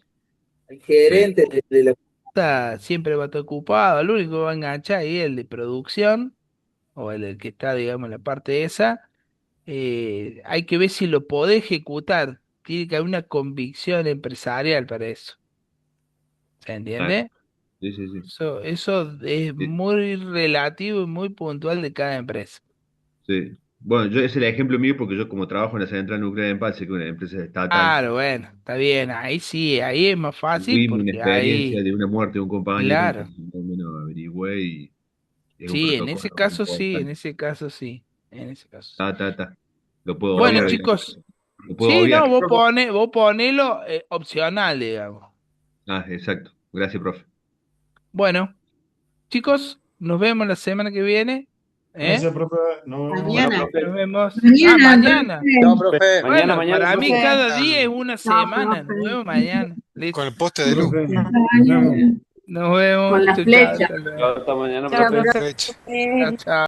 S13: El
S2: sí,
S13: gerente de la planta siempre va a estar ocupado, el único que va a enganchar ahí es el de producción, o el que está, digamos, en la parte esa. Hay que ver si lo podés ejecutar. Tiene que haber una convicción empresarial para eso. ¿Se
S2: claro,
S13: entiende?
S2: sí, sí, sí.
S13: Eso es
S2: Sí,
S13: muy relativo y muy puntual de cada empresa.
S2: sí. Bueno, ese es el ejemplo mío porque yo como trabajo en la central nuclear de Empalse, que es una empresa estatal,
S13: Claro, bueno, está bien. Ahí sí, ahí es más fácil
S2: tuvimos una
S13: porque
S2: experiencia
S13: ahí,
S2: de una muerte de un compañero,
S13: claro.
S2: entonces más o menos averigüé y es un
S13: Sí, en ese
S2: protocolo
S13: caso sí, en
S2: importante.
S13: ese caso sí, en ese caso sí.
S2: Ta. Lo puedo
S13: Bueno,
S2: obviar, digamos.
S13: chicos,
S2: Lo puedo
S13: sí, no,
S2: obviar.
S13: vos ponelo opcional, digamos.
S2: Ah, exacto. Gracias, profe.
S13: Bueno, chicos, nos vemos la semana que viene, ¿eh?
S10: Gracias, profe. Nos vemos.
S16: Bueno,
S11: Mañana.
S16: profe.
S13: Nos vemos. Ah,
S5: Mañana,
S13: mañana.
S21: Chao,
S5: profe.
S21: profe.
S16: Mañana,
S13: Bueno,
S16: mañana,
S13: para mí
S16: profe.
S13: cada
S5: Profe.
S13: día es una
S5: Chao,
S13: semana. Nos
S5: profe.
S13: vemos mañana.
S21: Con
S13: Listo.
S21: el poste de
S10: Chao,
S21: luz.
S10: profe.
S5: Hasta
S10: Nos vemos.
S5: mañana.
S13: Nos vemos.
S5: Con la
S13: Chau, chau.
S5: flecha.
S13: Hasta luego.
S16: Chao, hasta mañana,
S5: Chao,
S16: profe.
S21: Flecha.
S5: profe.
S13: Chao, chao.